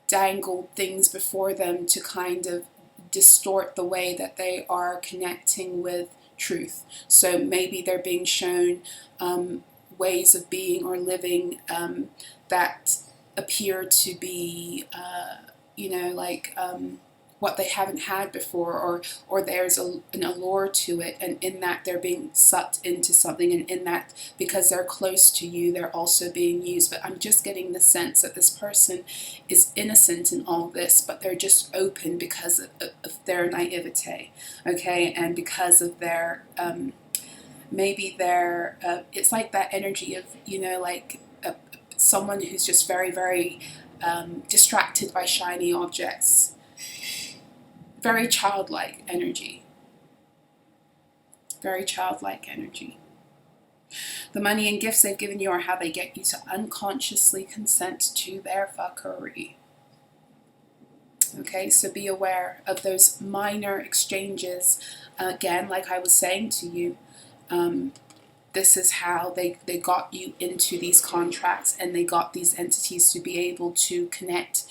dangled things before them to kind of distort the way that they are connecting with truth. So maybe they're being shown ways of being or living that appear to be, what they haven't had before, or there's an allure to it, and in that they're being sucked into something, and in that, because they're close to you, they're also being used. But I'm just getting the sense that this person is innocent in all this, but they're just open because of their naivete, okay, and because of their, maybe their, it's like that energy of, someone who's just very, very distracted by shiny objects. Very childlike energy. Very childlike energy. The money and gifts they've given you are how they get you to unconsciously consent to their fuckery. Okay, so be aware of those minor exchanges. Again, like I was saying to you, this is how they got you into these contracts, and they got these entities to be able to connect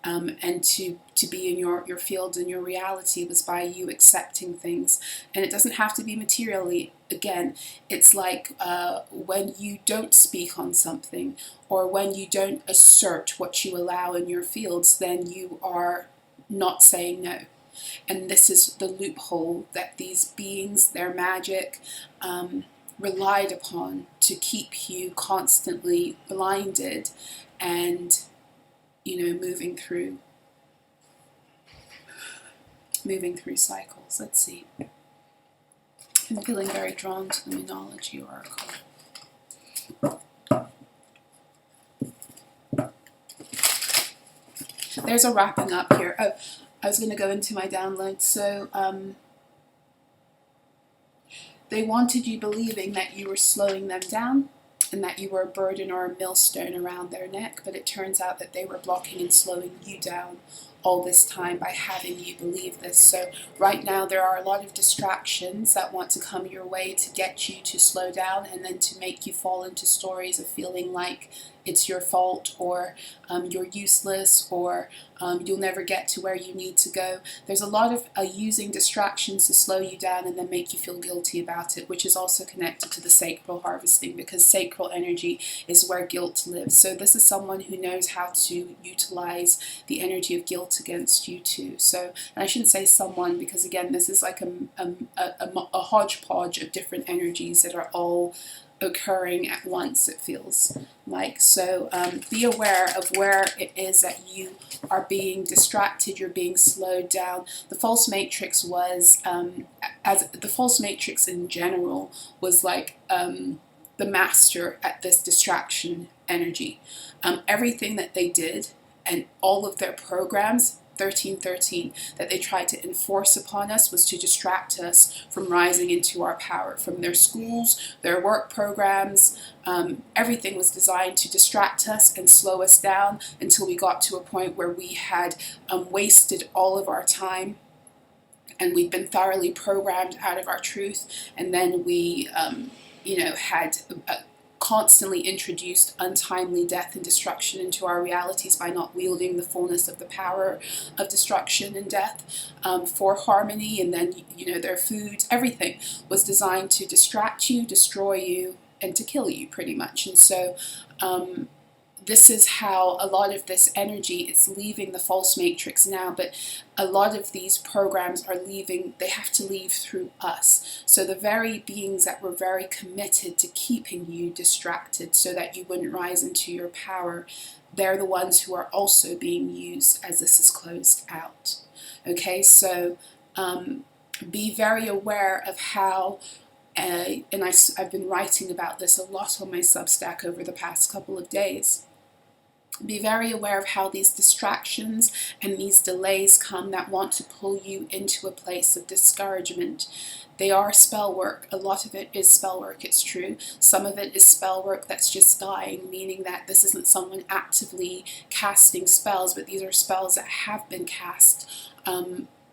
and to be in your field and your reality, was by you accepting things. And it doesn't have to be materially. Again, it's like when you don't speak on something, or when you don't assert what you allow in your fields, then you are not saying no. And this is the loophole that these beings, their magic, relied upon to keep you constantly blinded and moving through cycles. Let's see. I'm feeling very drawn to the Moonology Oracle. There's a wrapping up here. Oh, I was going to go into my download. So they wanted you believing that you were slowing them down, and that you were a burden or a millstone around their neck, but it turns out that they were blocking and slowing you down all this time by having you believe this. So right now there are a lot of distractions that want to come your way to get you to slow down, and then to make you fall into stories of feeling like it's your fault, or you're useless, or you'll never get to where you need to go. There's a lot of using distractions to slow you down and then make you feel guilty about it, which is also connected to the sacral harvesting, because sacral energy is where guilt lives. So this is someone who knows how to utilize the energy of guilt against you too. So, and I shouldn't say someone, because again, this is like a hodgepodge of different energies that are all occurring at once, it feels like. So be aware of where it is that you are being distracted, you're being slowed down. The false matrix was, as the false matrix in general was like the master at this distraction energy. Everything that they did, and all of their programs, 1313, that they tried to enforce upon us, was to distract us from rising into our power. From their schools, their work programs, everything was designed to distract us and slow us down until we got to a point where we had wasted all of our time, and we'd been thoroughly programmed out of our truth, and then we had constantly introduced untimely death and destruction into our realities by not wielding the fullness of the power of destruction and death for harmony. And then, their food, everything was designed to distract you, destroy you, and to kill you, pretty much. And so this is how a lot of this energy, it's leaving the false matrix now, but a lot of these programs are leaving, they have to leave through us. So the very beings that were very committed to keeping you distracted so that you wouldn't rise into your power, they're the ones who are also being used as this is closed out. Okay, so be very aware of how, and I've been writing about this a lot on my Substack over the past couple of days. Be very aware of how these distractions and these delays come that want to pull you into a place of discouragement. They are spell work. A lot of it is spell work, it's true. Some of it is spell work that's just dying, meaning that this isn't someone actively casting spells, but these are spells that have been cast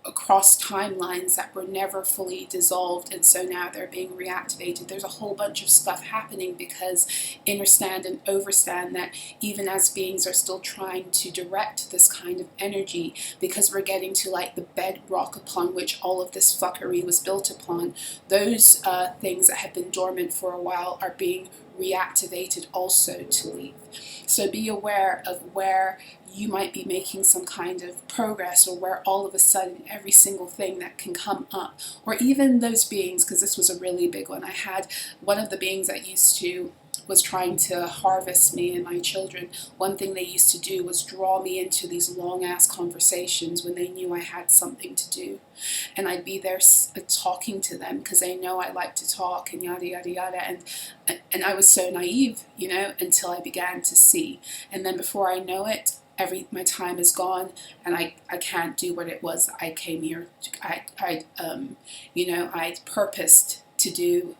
across timelines that were never fully dissolved, and so now they're being reactivated. There's a whole bunch of stuff happening because understand and overstand that even as beings are still trying to direct this kind of energy, because we're getting to like the bedrock upon which all of this fuckery was built upon, those things that have been dormant for a while are being reactivated also to leave. So be aware of where you might be making some kind of progress, or where all of a sudden every single thing that can come up, or even those beings, because this was a really big one. I had one of the beings that was trying to harvest me and my children. One thing they used to do was draw me into these long ass conversations when they knew I had something to do, and I'd be there talking to them because they know I like to talk and yada yada yada, and I was so naive, you know, until I began to see, and then before I know it, my time is gone, and I can't do what it was I came here I purposed to do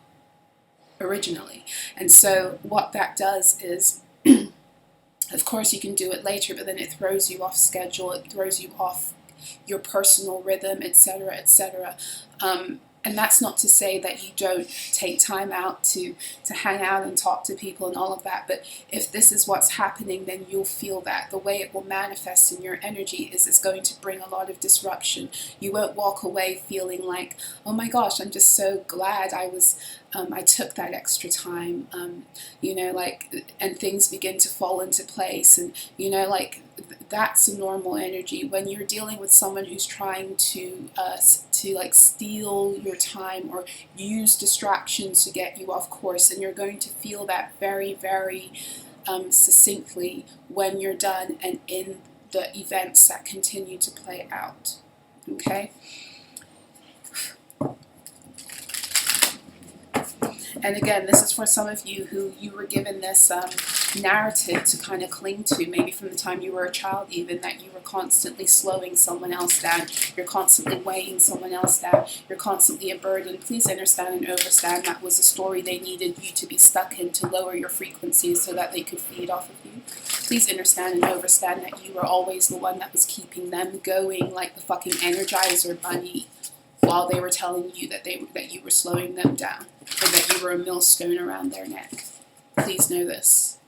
originally. And so what that does is, of course you can do it later, but then it throws you off schedule, it throws you off your personal rhythm, etc., etc. And that's not to say that you don't take time out to hang out and talk to people and all of that, but if this is what's happening, then you'll feel that. The way it will manifest in your energy is it's going to bring a lot of disruption. You won't walk away feeling like, oh my gosh, I'm just so glad I took that extra time, and things begin to fall into place, and that's a normal energy. When you're dealing with someone who's trying to steal your time or use distractions to get you off course, and you're going to feel that very, very succinctly when you're done and in the events that continue to play out. Okay? And again, this is for some of you who you were given this narrative to kind of cling to, maybe from the time you were a child even, that you were constantly slowing someone else down, you're constantly weighing someone else down, you're constantly a burden. Please understand and overstand that was a story they needed you to be stuck in to lower your frequencies so that they could feed off of you. Please understand and overstand that you were always the one that was keeping them going like the fucking Energizer Bunny, while they were telling you that you were slowing them down, or that you were a millstone around their neck. Please know this.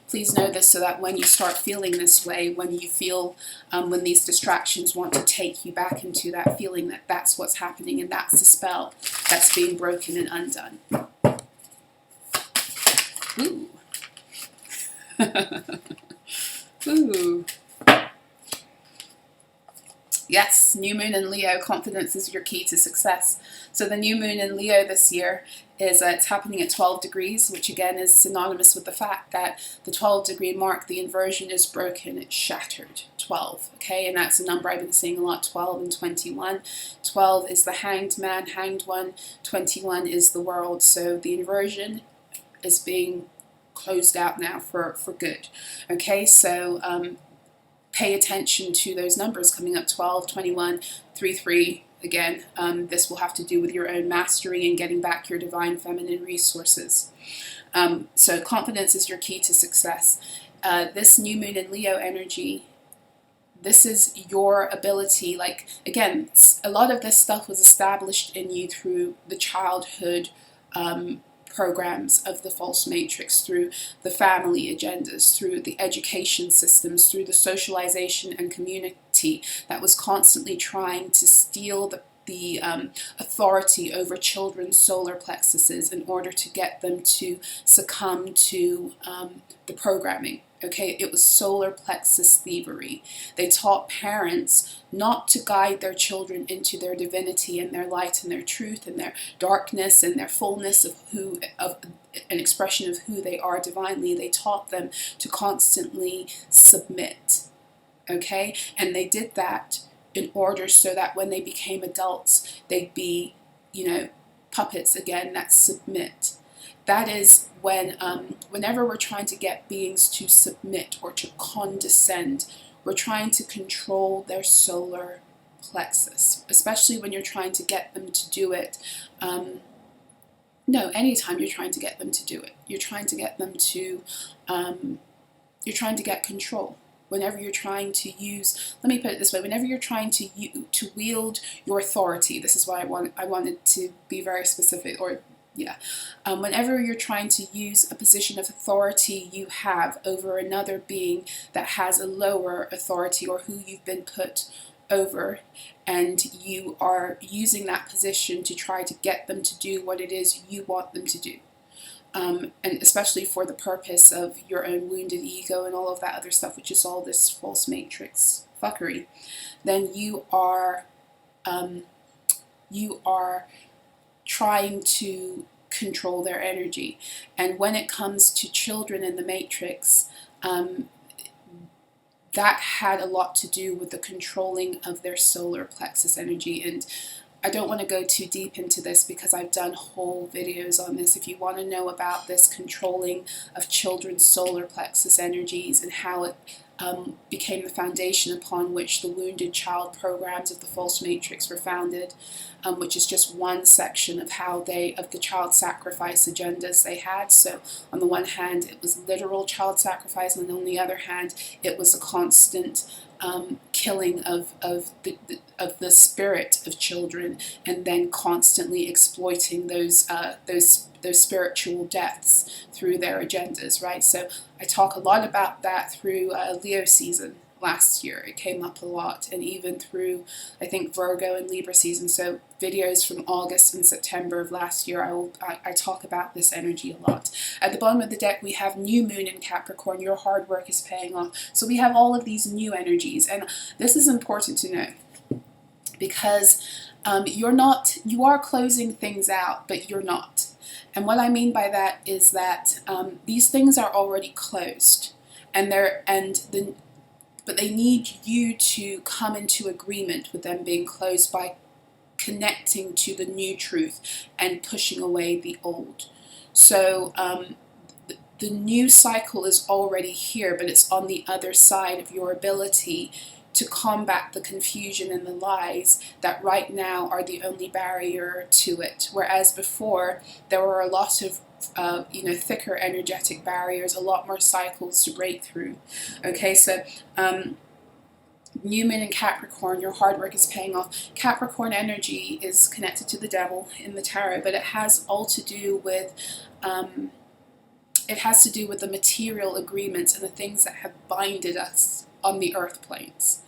Please know this so that when you start feeling this way, when you feel, when these distractions want to take you back into that feeling, that that's what's happening, and that's the spell that's being broken and undone. Ooh. Ooh. Yes, new moon in Leo, confidence is your key to success. So the new moon in Leo this year is it's happening at 12 degrees, which again is synonymous with the fact that the 12 degree mark, the inversion is broken, it's shattered. 12, okay? And that's a number I've been saying a lot, 12 and 21. 12 is the hanged man, hanged one. 21 is the world. So the inversion is being closed out now for good. Okay, so pay attention to those numbers coming up, 12, 21, 33. Again, this will have to do with your own mastery and getting back your divine feminine resources. So confidence is your key to success. This new moon in Leo energy, this is your ability. Like, again, a lot of this stuff was established in you through the childhood programs of the false matrix, through the family agendas, through the education systems, through the socialization and community that was constantly trying to steal the authority over children's solar plexuses in order to get them to succumb to the programming. Okay, it was solar plexus thievery. They taught parents not to guide their children into their divinity and their light and their truth and their darkness and their fullness of an expression of who they are divinely. They taught them to constantly submit. Okay, and they did that in order so that when they became adults, they'd be, puppets again that submit. That is when, whenever we're trying to get beings to submit or to condescend, we're trying to control their solar plexus, especially when you're trying to get them to do it. No, anytime you're trying to get them to do it, you're trying to get them to, you're trying to get control. whenever you're trying to use, let me put it this way, whenever you're trying to wield your authority, this is why I wanted to be very specific, or yeah, whenever you're trying to use a position of authority you have over another being that has a lower authority, or who you've been put over, and you are using that position to try to get them to do what it is you want them to do. And especially for the purpose of your own wounded ego and all of that other stuff, which is all this false matrix fuckery, then you are trying to control their energy. And when it comes to children in the matrix, that had a lot to do with the controlling of their solar plexus energy. And I don't want to go too deep into this because I've done whole videos on this. If you want to know about this controlling of children's solar plexus energies and how it became the foundation upon which the wounded child programs of the false matrix were founded, which is just one section of of the child sacrifice agendas they had. So on the one hand, it was literal child sacrifice, and on the other hand, it was a constant killing of the spirit of children, and then constantly exploiting those spiritual deaths through their agendas, right? So I talk a lot about that through Leo season last year. It came up a lot, and even through, I think, Virgo and Libra season. So videos from August and September of last year, I talk about this energy a lot. At the bottom of the deck, we have new moon in Capricorn. Your hard work is paying off. So we have all of these new energies, and this is important to know because you are closing things out, but you're not. And what I mean by that is that these things are already closed, but they need you to come into agreement with them being closed by connecting to the new truth and pushing away the old. So the new cycle is already here, but it's on the other side of your ability to combat the confusion and the lies that right now are the only barrier to it. Whereas before, there were a lot of thicker energetic barriers, a lot more cycles to break through. Okay, so new moon in Capricorn, your hard work is paying off. Capricorn energy is connected to the devil in the tarot, but it has all to do with the material agreements and the things that have binded us on the earth planes.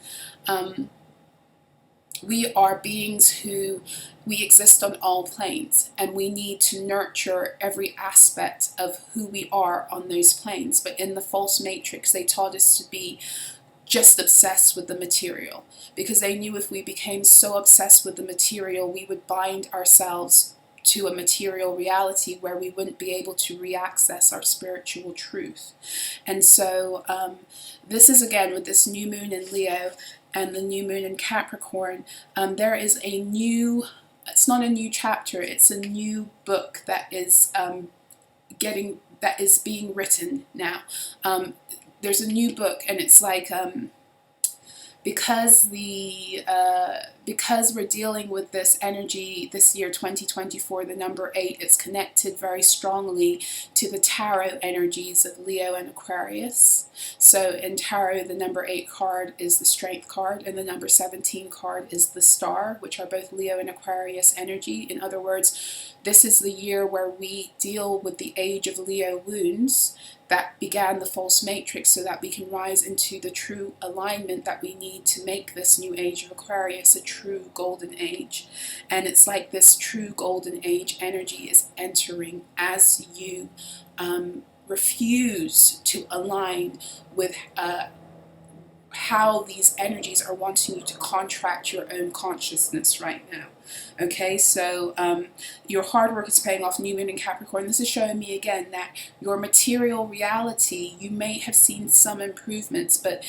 We are beings who we exist on all planes, and we need to nurture every aspect of who we are on those planes. But in the false matrix, they taught us to be just obsessed with the material, because they knew if we became so obsessed with the material, we would bind ourselves to a material reality where we wouldn't be able to reaccess our spiritual truth. And so this is, again, with this new moon in Leo and the new moon in Capricorn, there is a new, it's not a new chapter, it's a new book that is being written now. There's a new book, and it's like because we're dealing with this energy this year, 2024, the number 8, it's connected very strongly to the tarot energies of Leo and Aquarius. So in tarot, the number 8 card is the Strength card, and the number 17 card is the Star, which are both Leo and Aquarius energy. In other words, this is the year where we deal with the age of Leo wounds that began the false matrix, so that we can rise into the true alignment that we need to make this new age of Aquarius a true golden age. And it's like this true golden age energy is entering as you refuse to align with how these energies are wanting you to contract your own consciousness right now. Okay, so your hard work is paying off, new moon in Capricorn. This is showing me again that your material reality, you may have seen some improvements, but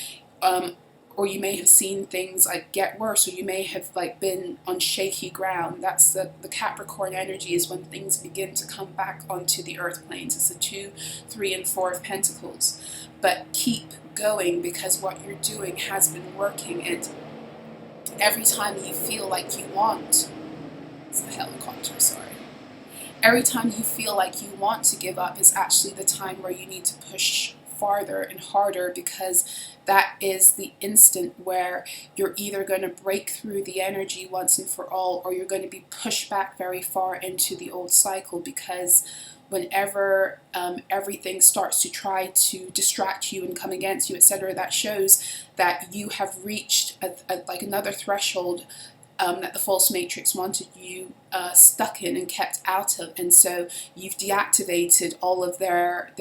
or you may have seen things like get worse, or you may have like been on shaky ground. That's the Capricorn energy, is when things begin to come back onto the earth planes. It's the 2, 3, and 4 of Pentacles. But keep going, because what you're doing has been working, and every time you feel like you want, it's the helicopter, sorry. Every time you feel like you want to give up is actually the time where you need to push farther and harder, because that is the instant where you're either going to break through the energy once and for all, or you're going to be pushed back very far into the old cycle. Because whenever everything starts to try to distract you and come against you, etc., that shows that you have reached like another threshold that the false matrix wanted you stuck in and kept out of, and so you've deactivated all of their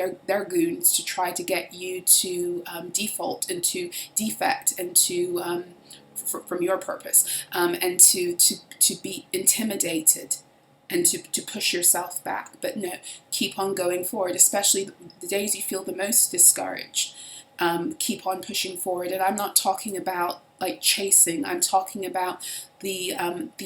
goons to try to get you to default and to defect and to from your purpose, and to be intimidated and to push yourself back. But no, keep on going forward, especially the days you feel the most discouraged. Keep on pushing forward. And I'm not talking about like chasing. I'm talking about the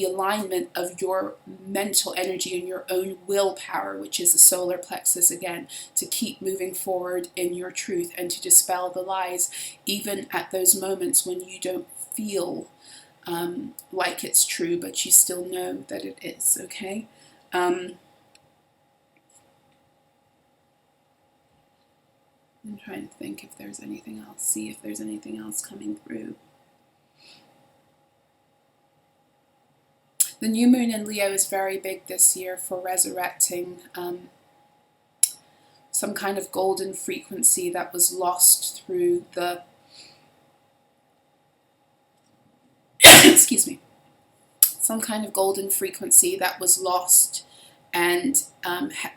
alignment of your mental energy and your own willpower, which is the solar plexus again, to keep moving forward in your truth and to dispel the lies, even at those moments when you don't feel like it's true, but you still know that it is. Okay. I'm trying to think if there's anything else. See if there's anything else coming through. The new moon in Leo is very big this year for resurrecting some kind of golden frequency that was lost through the excuse me, some kind of golden frequency that was lost and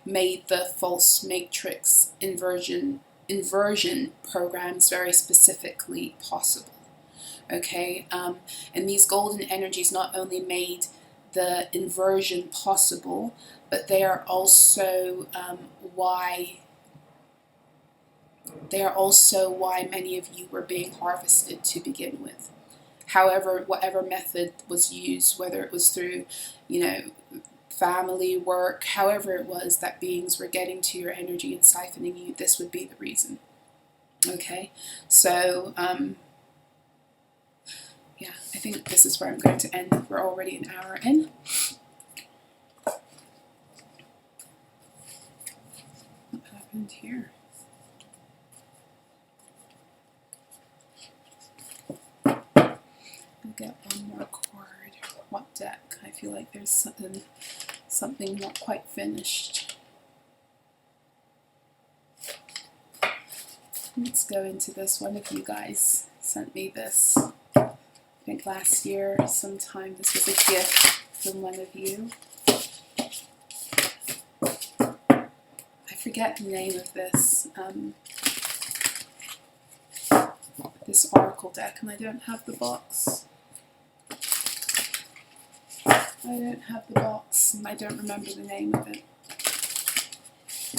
made the false matrix inversion programs very specifically possible. Okay, and these golden energies not only made the inversion possible, but they are also why many of you were being harvested to begin with. However, whatever method was used, whether it was through, family, work, however it was that beings were getting to your energy and siphoning you, this would be the reason. Okay, so yeah, I think this is where I'm going to end. We're already an hour in. What happened here? I'll get one more cord. What deck? I feel like there's something not quite finished. Let's go into this. One of you guys sent me this. I think last year sometime. This was a gift from one of you. I forget the name of this. This oracle deck, and I don't have the box. And I don't remember the name of it.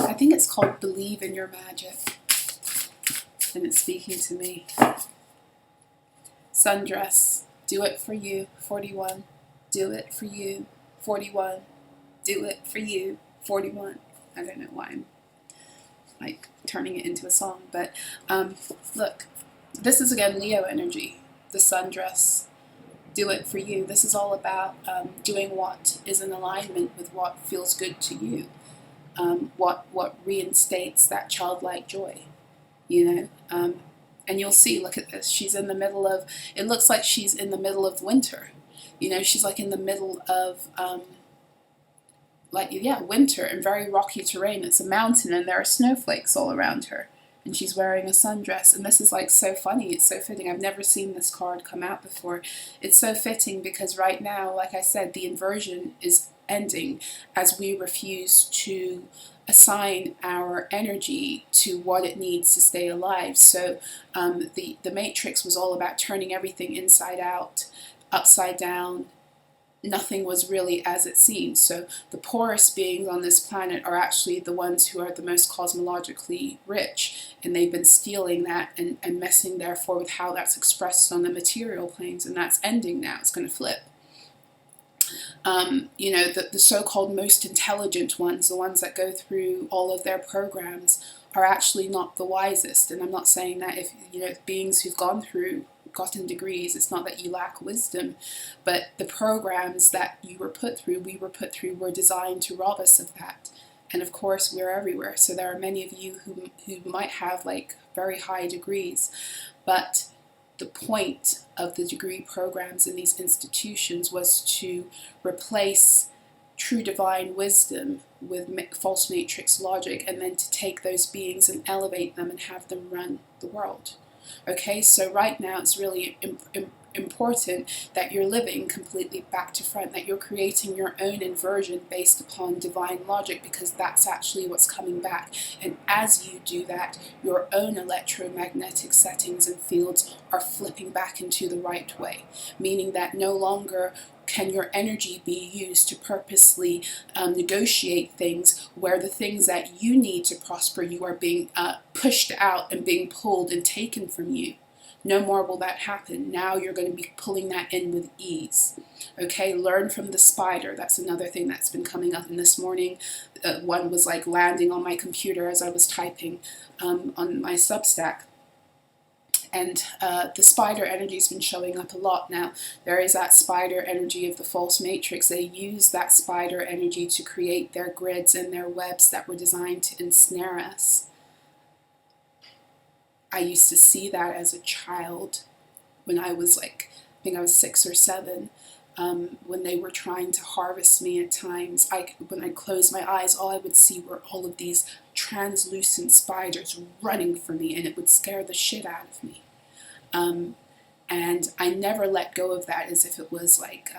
I think it's called Believe in Your Magic, and it's speaking to me. Sundress, do it for you, 41. Do it for you, 41. Do it for you, 41. I don't know why I'm like turning it into a song, but look, this is again Leo energy, the sundress. Do it for you. This is all about doing what is in alignment with what feels good to you, what reinstates that childlike joy, and you'll see, look at this, she's in the middle of, it looks like she's in the middle of winter, she's like in the middle of winter and very rocky terrain. It's a mountain and there are snowflakes all around her. And she's wearing a sundress, and this is like so funny, it's so fitting. I've never seen this card come out before. It's so fitting because right now, like I said, the inversion is ending as we refuse to assign our energy to what it needs to stay alive. So the matrix was all about turning everything inside out, upside down. Nothing was really as it seems. So the poorest beings on this planet are actually the ones who are the most cosmologically rich, and they've been stealing that and messing therefore with how that's expressed on the material planes, and that's ending now. It's going to flip. The so-called most intelligent ones, the ones that go through all of their programs, are actually not the wisest. And I'm not saying that if beings who've gotten degrees, it's not that you lack wisdom, but the programs that we were put through were designed to rob us of that. And of course, we're everywhere. So there are many of you who might have like very high degrees, but the point of the degree programs in these institutions was to replace true divine wisdom with false matrix logic, and then to take those beings and elevate them and have them run the world. Okay, so right now it's really important that you're living completely back to front, that you're creating your own inversion based upon divine logic, because that's actually what's coming back. And as you do that, your own electromagnetic settings and fields are flipping back into the right way, meaning that no longer can your energy be used to purposely negotiate things where the things that you need to prosper you are being pushed out and being pulled and taken from you. No more will that happen. Now you're going to be pulling that in with ease. Okay, learn from the spider. That's another thing that's been coming up. And this morning, one was like landing on my computer as I was typing on my Substack. And the spider energy has been showing up a lot now. There is that spider energy of the false matrix. They use that spider energy to create their grids and their webs that were designed to ensnare us. I used to see that as a child when I was like, I think I was 6 or 7, when they were trying to harvest me at times. When I closed my eyes, all I would see were all of these translucent spiders running for me, and it would scare the shit out of me. And I never let go of that as if it was like,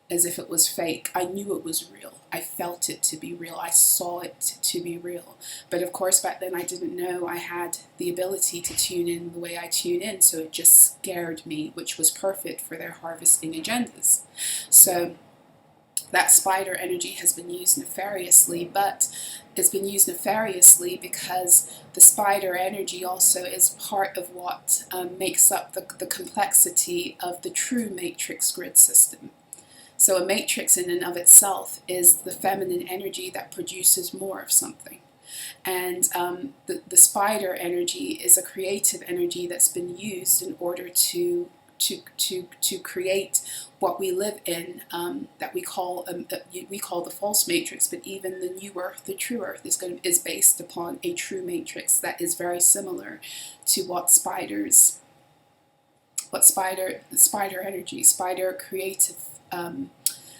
as if it was fake. I knew it was real. I felt it to be real. I saw it to be real. But of course, back then I didn't know I had the ability to tune in the way I tune in, so it just scared me, which was perfect for their harvesting agendas. So that spider energy has been used nefariously, but it's been used nefariously because the spider energy also is part of what makes up the complexity of the true matrix grid system. So a matrix in and of itself is the feminine energy that produces more of something. And the spider energy is a creative energy that's been used in order to create what we live in, that we call the false matrix. But even the new earth, the true earth, is based upon a true matrix that is very similar to what spider energy, spider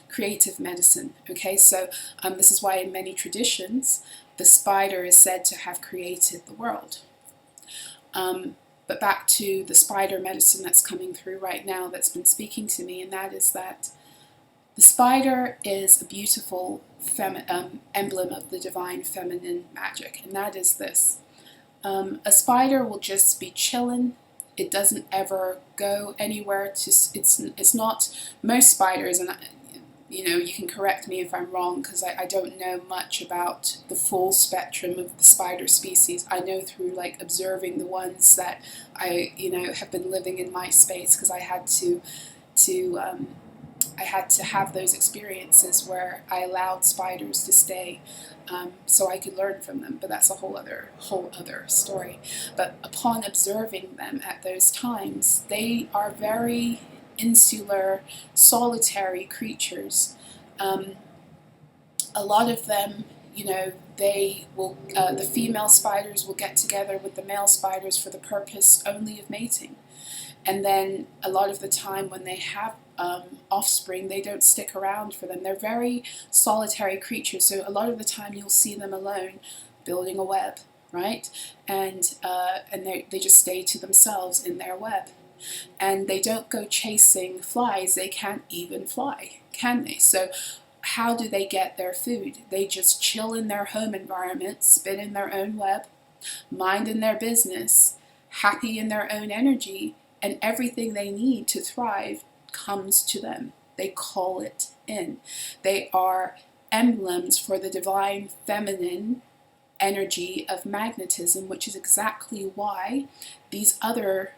creative medicine. Okay, so this is why in many traditions the spider is said to have created the world. But back to the spider medicine that's coming through right now, that's been speaking to me, and that is that the spider is a beautiful emblem of the divine feminine magic, and that is this. A spider will just be chilling. It doesn't ever go anywhere. It's not most spiders, and you can correct me if I'm wrong, because I don't know much about the full spectrum of the spider species. I know through like observing the ones that I have been living in my space, because I had to have those experiences where I allowed spiders to stay, so I could learn from them. But that's a whole other story. But upon observing them at those times, they are very insular, solitary creatures. A lot of them, they will, the female spiders will get together with the male spiders for the purpose only of mating. And then a lot of the time when they have offspring, they don't stick around for them. They're very solitary creatures, so a lot of the time you'll see them alone building a web, right? And they just stay to themselves in their web. And they don't go chasing flies. They can't even fly, can they? So how do they get their food? They just chill in their home environment, spin in their own web, minding their business, happy in their own energy, and everything they need to thrive comes to them. They call it in. They are emblems for the divine feminine energy of magnetism, which is exactly why these other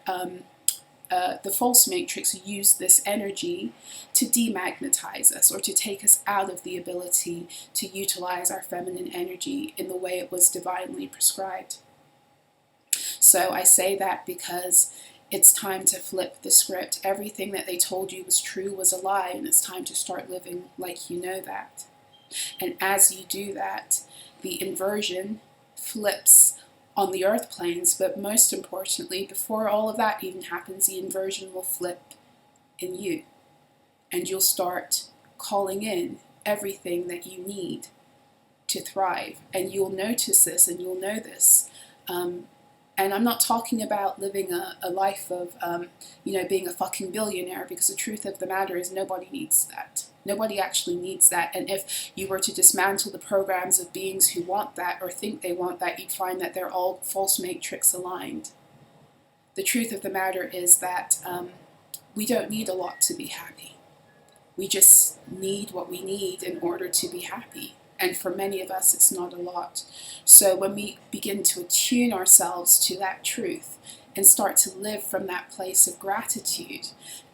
the false matrix use this energy to demagnetize us, or to take us out of the ability to utilize our feminine energy in the way it was divinely prescribed. So I say that because it's time to flip the script. Everything that they told you was true was a lie, and it's time to start living like you know that. And as you do that, the inversion flips on the earth planes, but most importantly, before all of that even happens, the inversion will flip in you. And you'll start calling in everything that you need to thrive. And you'll notice this and you'll know this. And I'm not talking about living a life of, being a fucking billionaire, because the truth of the matter is nobody needs that. Nobody actually needs that. And if you were to dismantle the programs of beings who want that or think they want that, you'd find that they're all false matrix aligned. The truth of the matter is that we don't need a lot to be happy. We just need what we need in order to be happy. And for many of us, it's not a lot. So when we begin to attune ourselves to that truth and start to live from that place of gratitude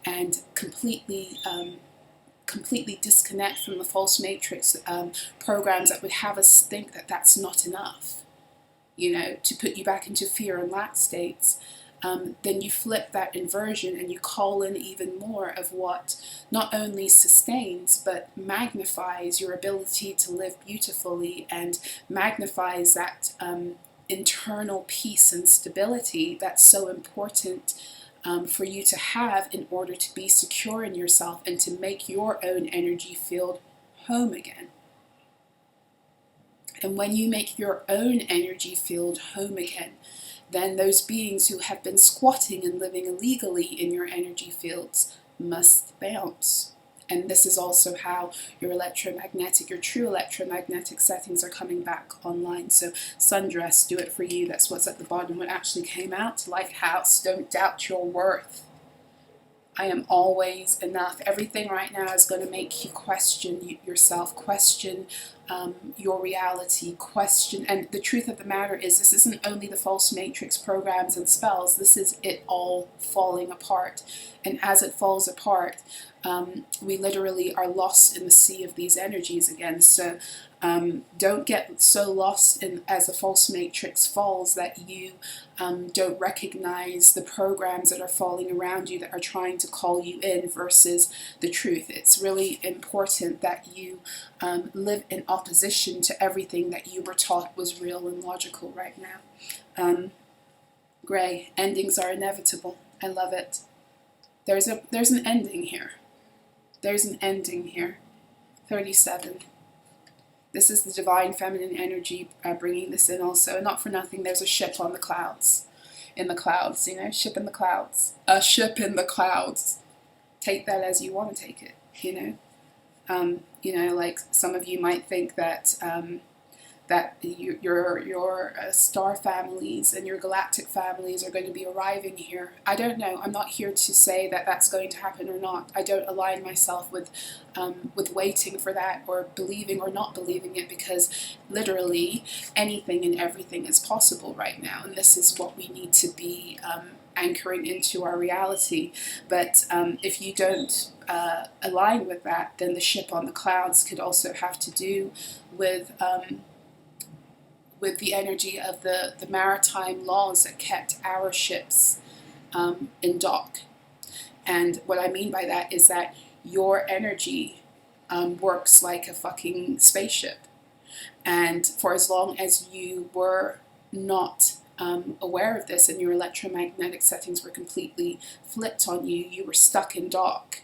and completely disconnect from the false matrix programs that would have us think that that's not enough, to put you back into fear and lack states, then you flip that inversion and you call in even more of what not only sustains but magnifies your ability to live beautifully and magnifies that internal peace and stability that's so important for you to have in order to be secure in yourself and to make your own energy field home again. And when you make your own energy field home again, then those beings who have been squatting and living illegally in your energy fields must bounce. And this is also how your true electromagnetic settings are coming back online. So sundress, do it for you. That's what's at the bottom. What actually came out. Lighthouse, don't doubt your worth. I am always enough. Everything right now is going to make you question yourself, question your reality, question. And the truth of the matter is, this isn't only the false matrix programs and spells. This is it all falling apart. And as it falls apart, we literally are lost in the sea of these energies again. So don't get so lost in as the false matrix falls that you don't recognize the programs that are falling around you that are trying to call you in versus the truth. It's really important that you live in opposition to everything that you were taught was real and logical right now. Gray, endings are inevitable. I love it. There's an ending here. There's an ending here. 37. This is the divine feminine energy bringing this in also. And not for nothing, there's a ship on the clouds. In the clouds, ship in the clouds. A ship in the clouds. Take that as you want to take it, like some of you might think that that your star families and your galactic families are going to be arriving here. I don't know. I'm not here to say that that's going to happen or not. I don't align myself with waiting for that or believing or not believing it, because literally anything and everything is possible right now, and this is what we need to be anchoring into our reality. But if you don't align with that, then the ship on the clouds could also have to do with the energy of the maritime laws that kept our ships in dock. And what I mean by that is that your energy works like a fucking spaceship. And for as long as you were not aware of this and your electromagnetic settings were completely flipped on you, you were stuck in dock.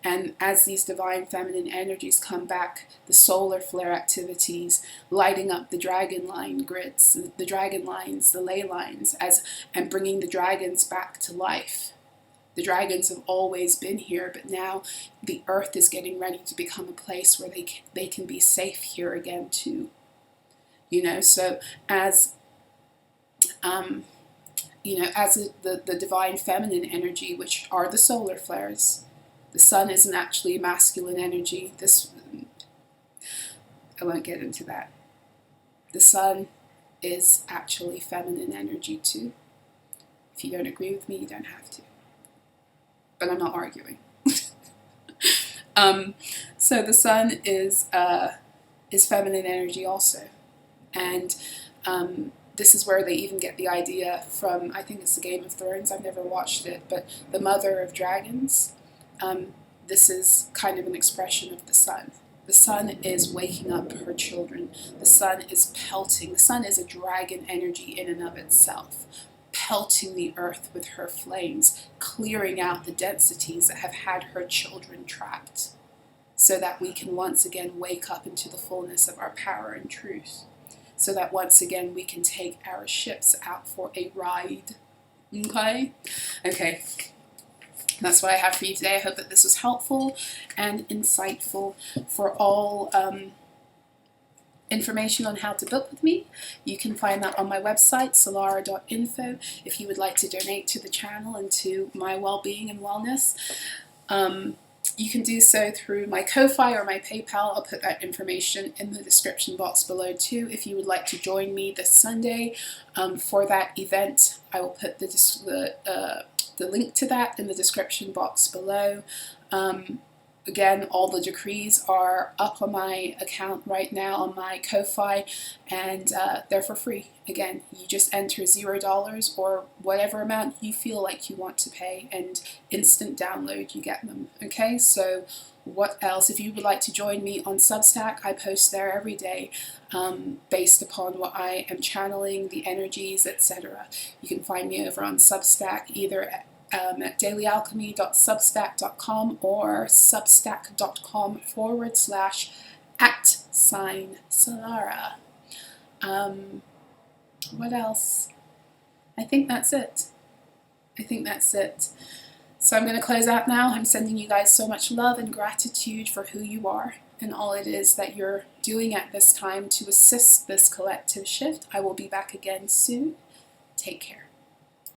And as these divine feminine energies come back, the solar flare activities, lighting up the dragon line grids, the dragon lines, the ley lines, and bringing the dragons back to life. The dragons have always been here, but now the earth is getting ready to become a place where they can be safe here again too. So as the divine feminine energy, which are the solar flares. The sun isn't actually masculine energy. I won't get into that. The sun is actually feminine energy too. If you don't agree with me, you don't have to. But I'm not arguing. So the sun is feminine energy also. And this is where they even get the idea from, I think it's the Game of Thrones, I've never watched it, but the mother of dragons, this is kind of an expression of the sun. The sun is waking up her children. The sun is pelting. The sun is a dragon energy in and of itself, pelting the earth with her flames, clearing out the densities that have had her children trapped, so that we can once again wake up into the fullness of our power and truth, so that once again we can take our ships out for a ride. Okay? Okay. That's what I have for you today. I hope that this was helpful and insightful. For all information on how to book with me, you can find that on my website, solarah.info, if you would like to donate to the channel and to my well-being and wellness. You can do so through my Ko-Fi or my PayPal. I'll put that information in the description box below too. If you would like to join me this Sunday for that event, I will put the link to that in the description box below. Again, all the decrees are up on my account right now on my Ko-Fi, and they're for free. Again, you just enter $0 or whatever amount you feel like you want to pay, and instant download, you get them. Okay, so what else? If you would like to join me on Substack, I post there every day based upon what I am channeling, the energies, etc. You can find me over on Substack, either at dailyalkhemy.substack.com or substack.com/@Solarah. What else? I think that's it. So I'm going to close out now. I'm sending you guys so much love and gratitude for who you are and all it is that you're doing at this time to assist this collective shift. I will be back again soon. Take care.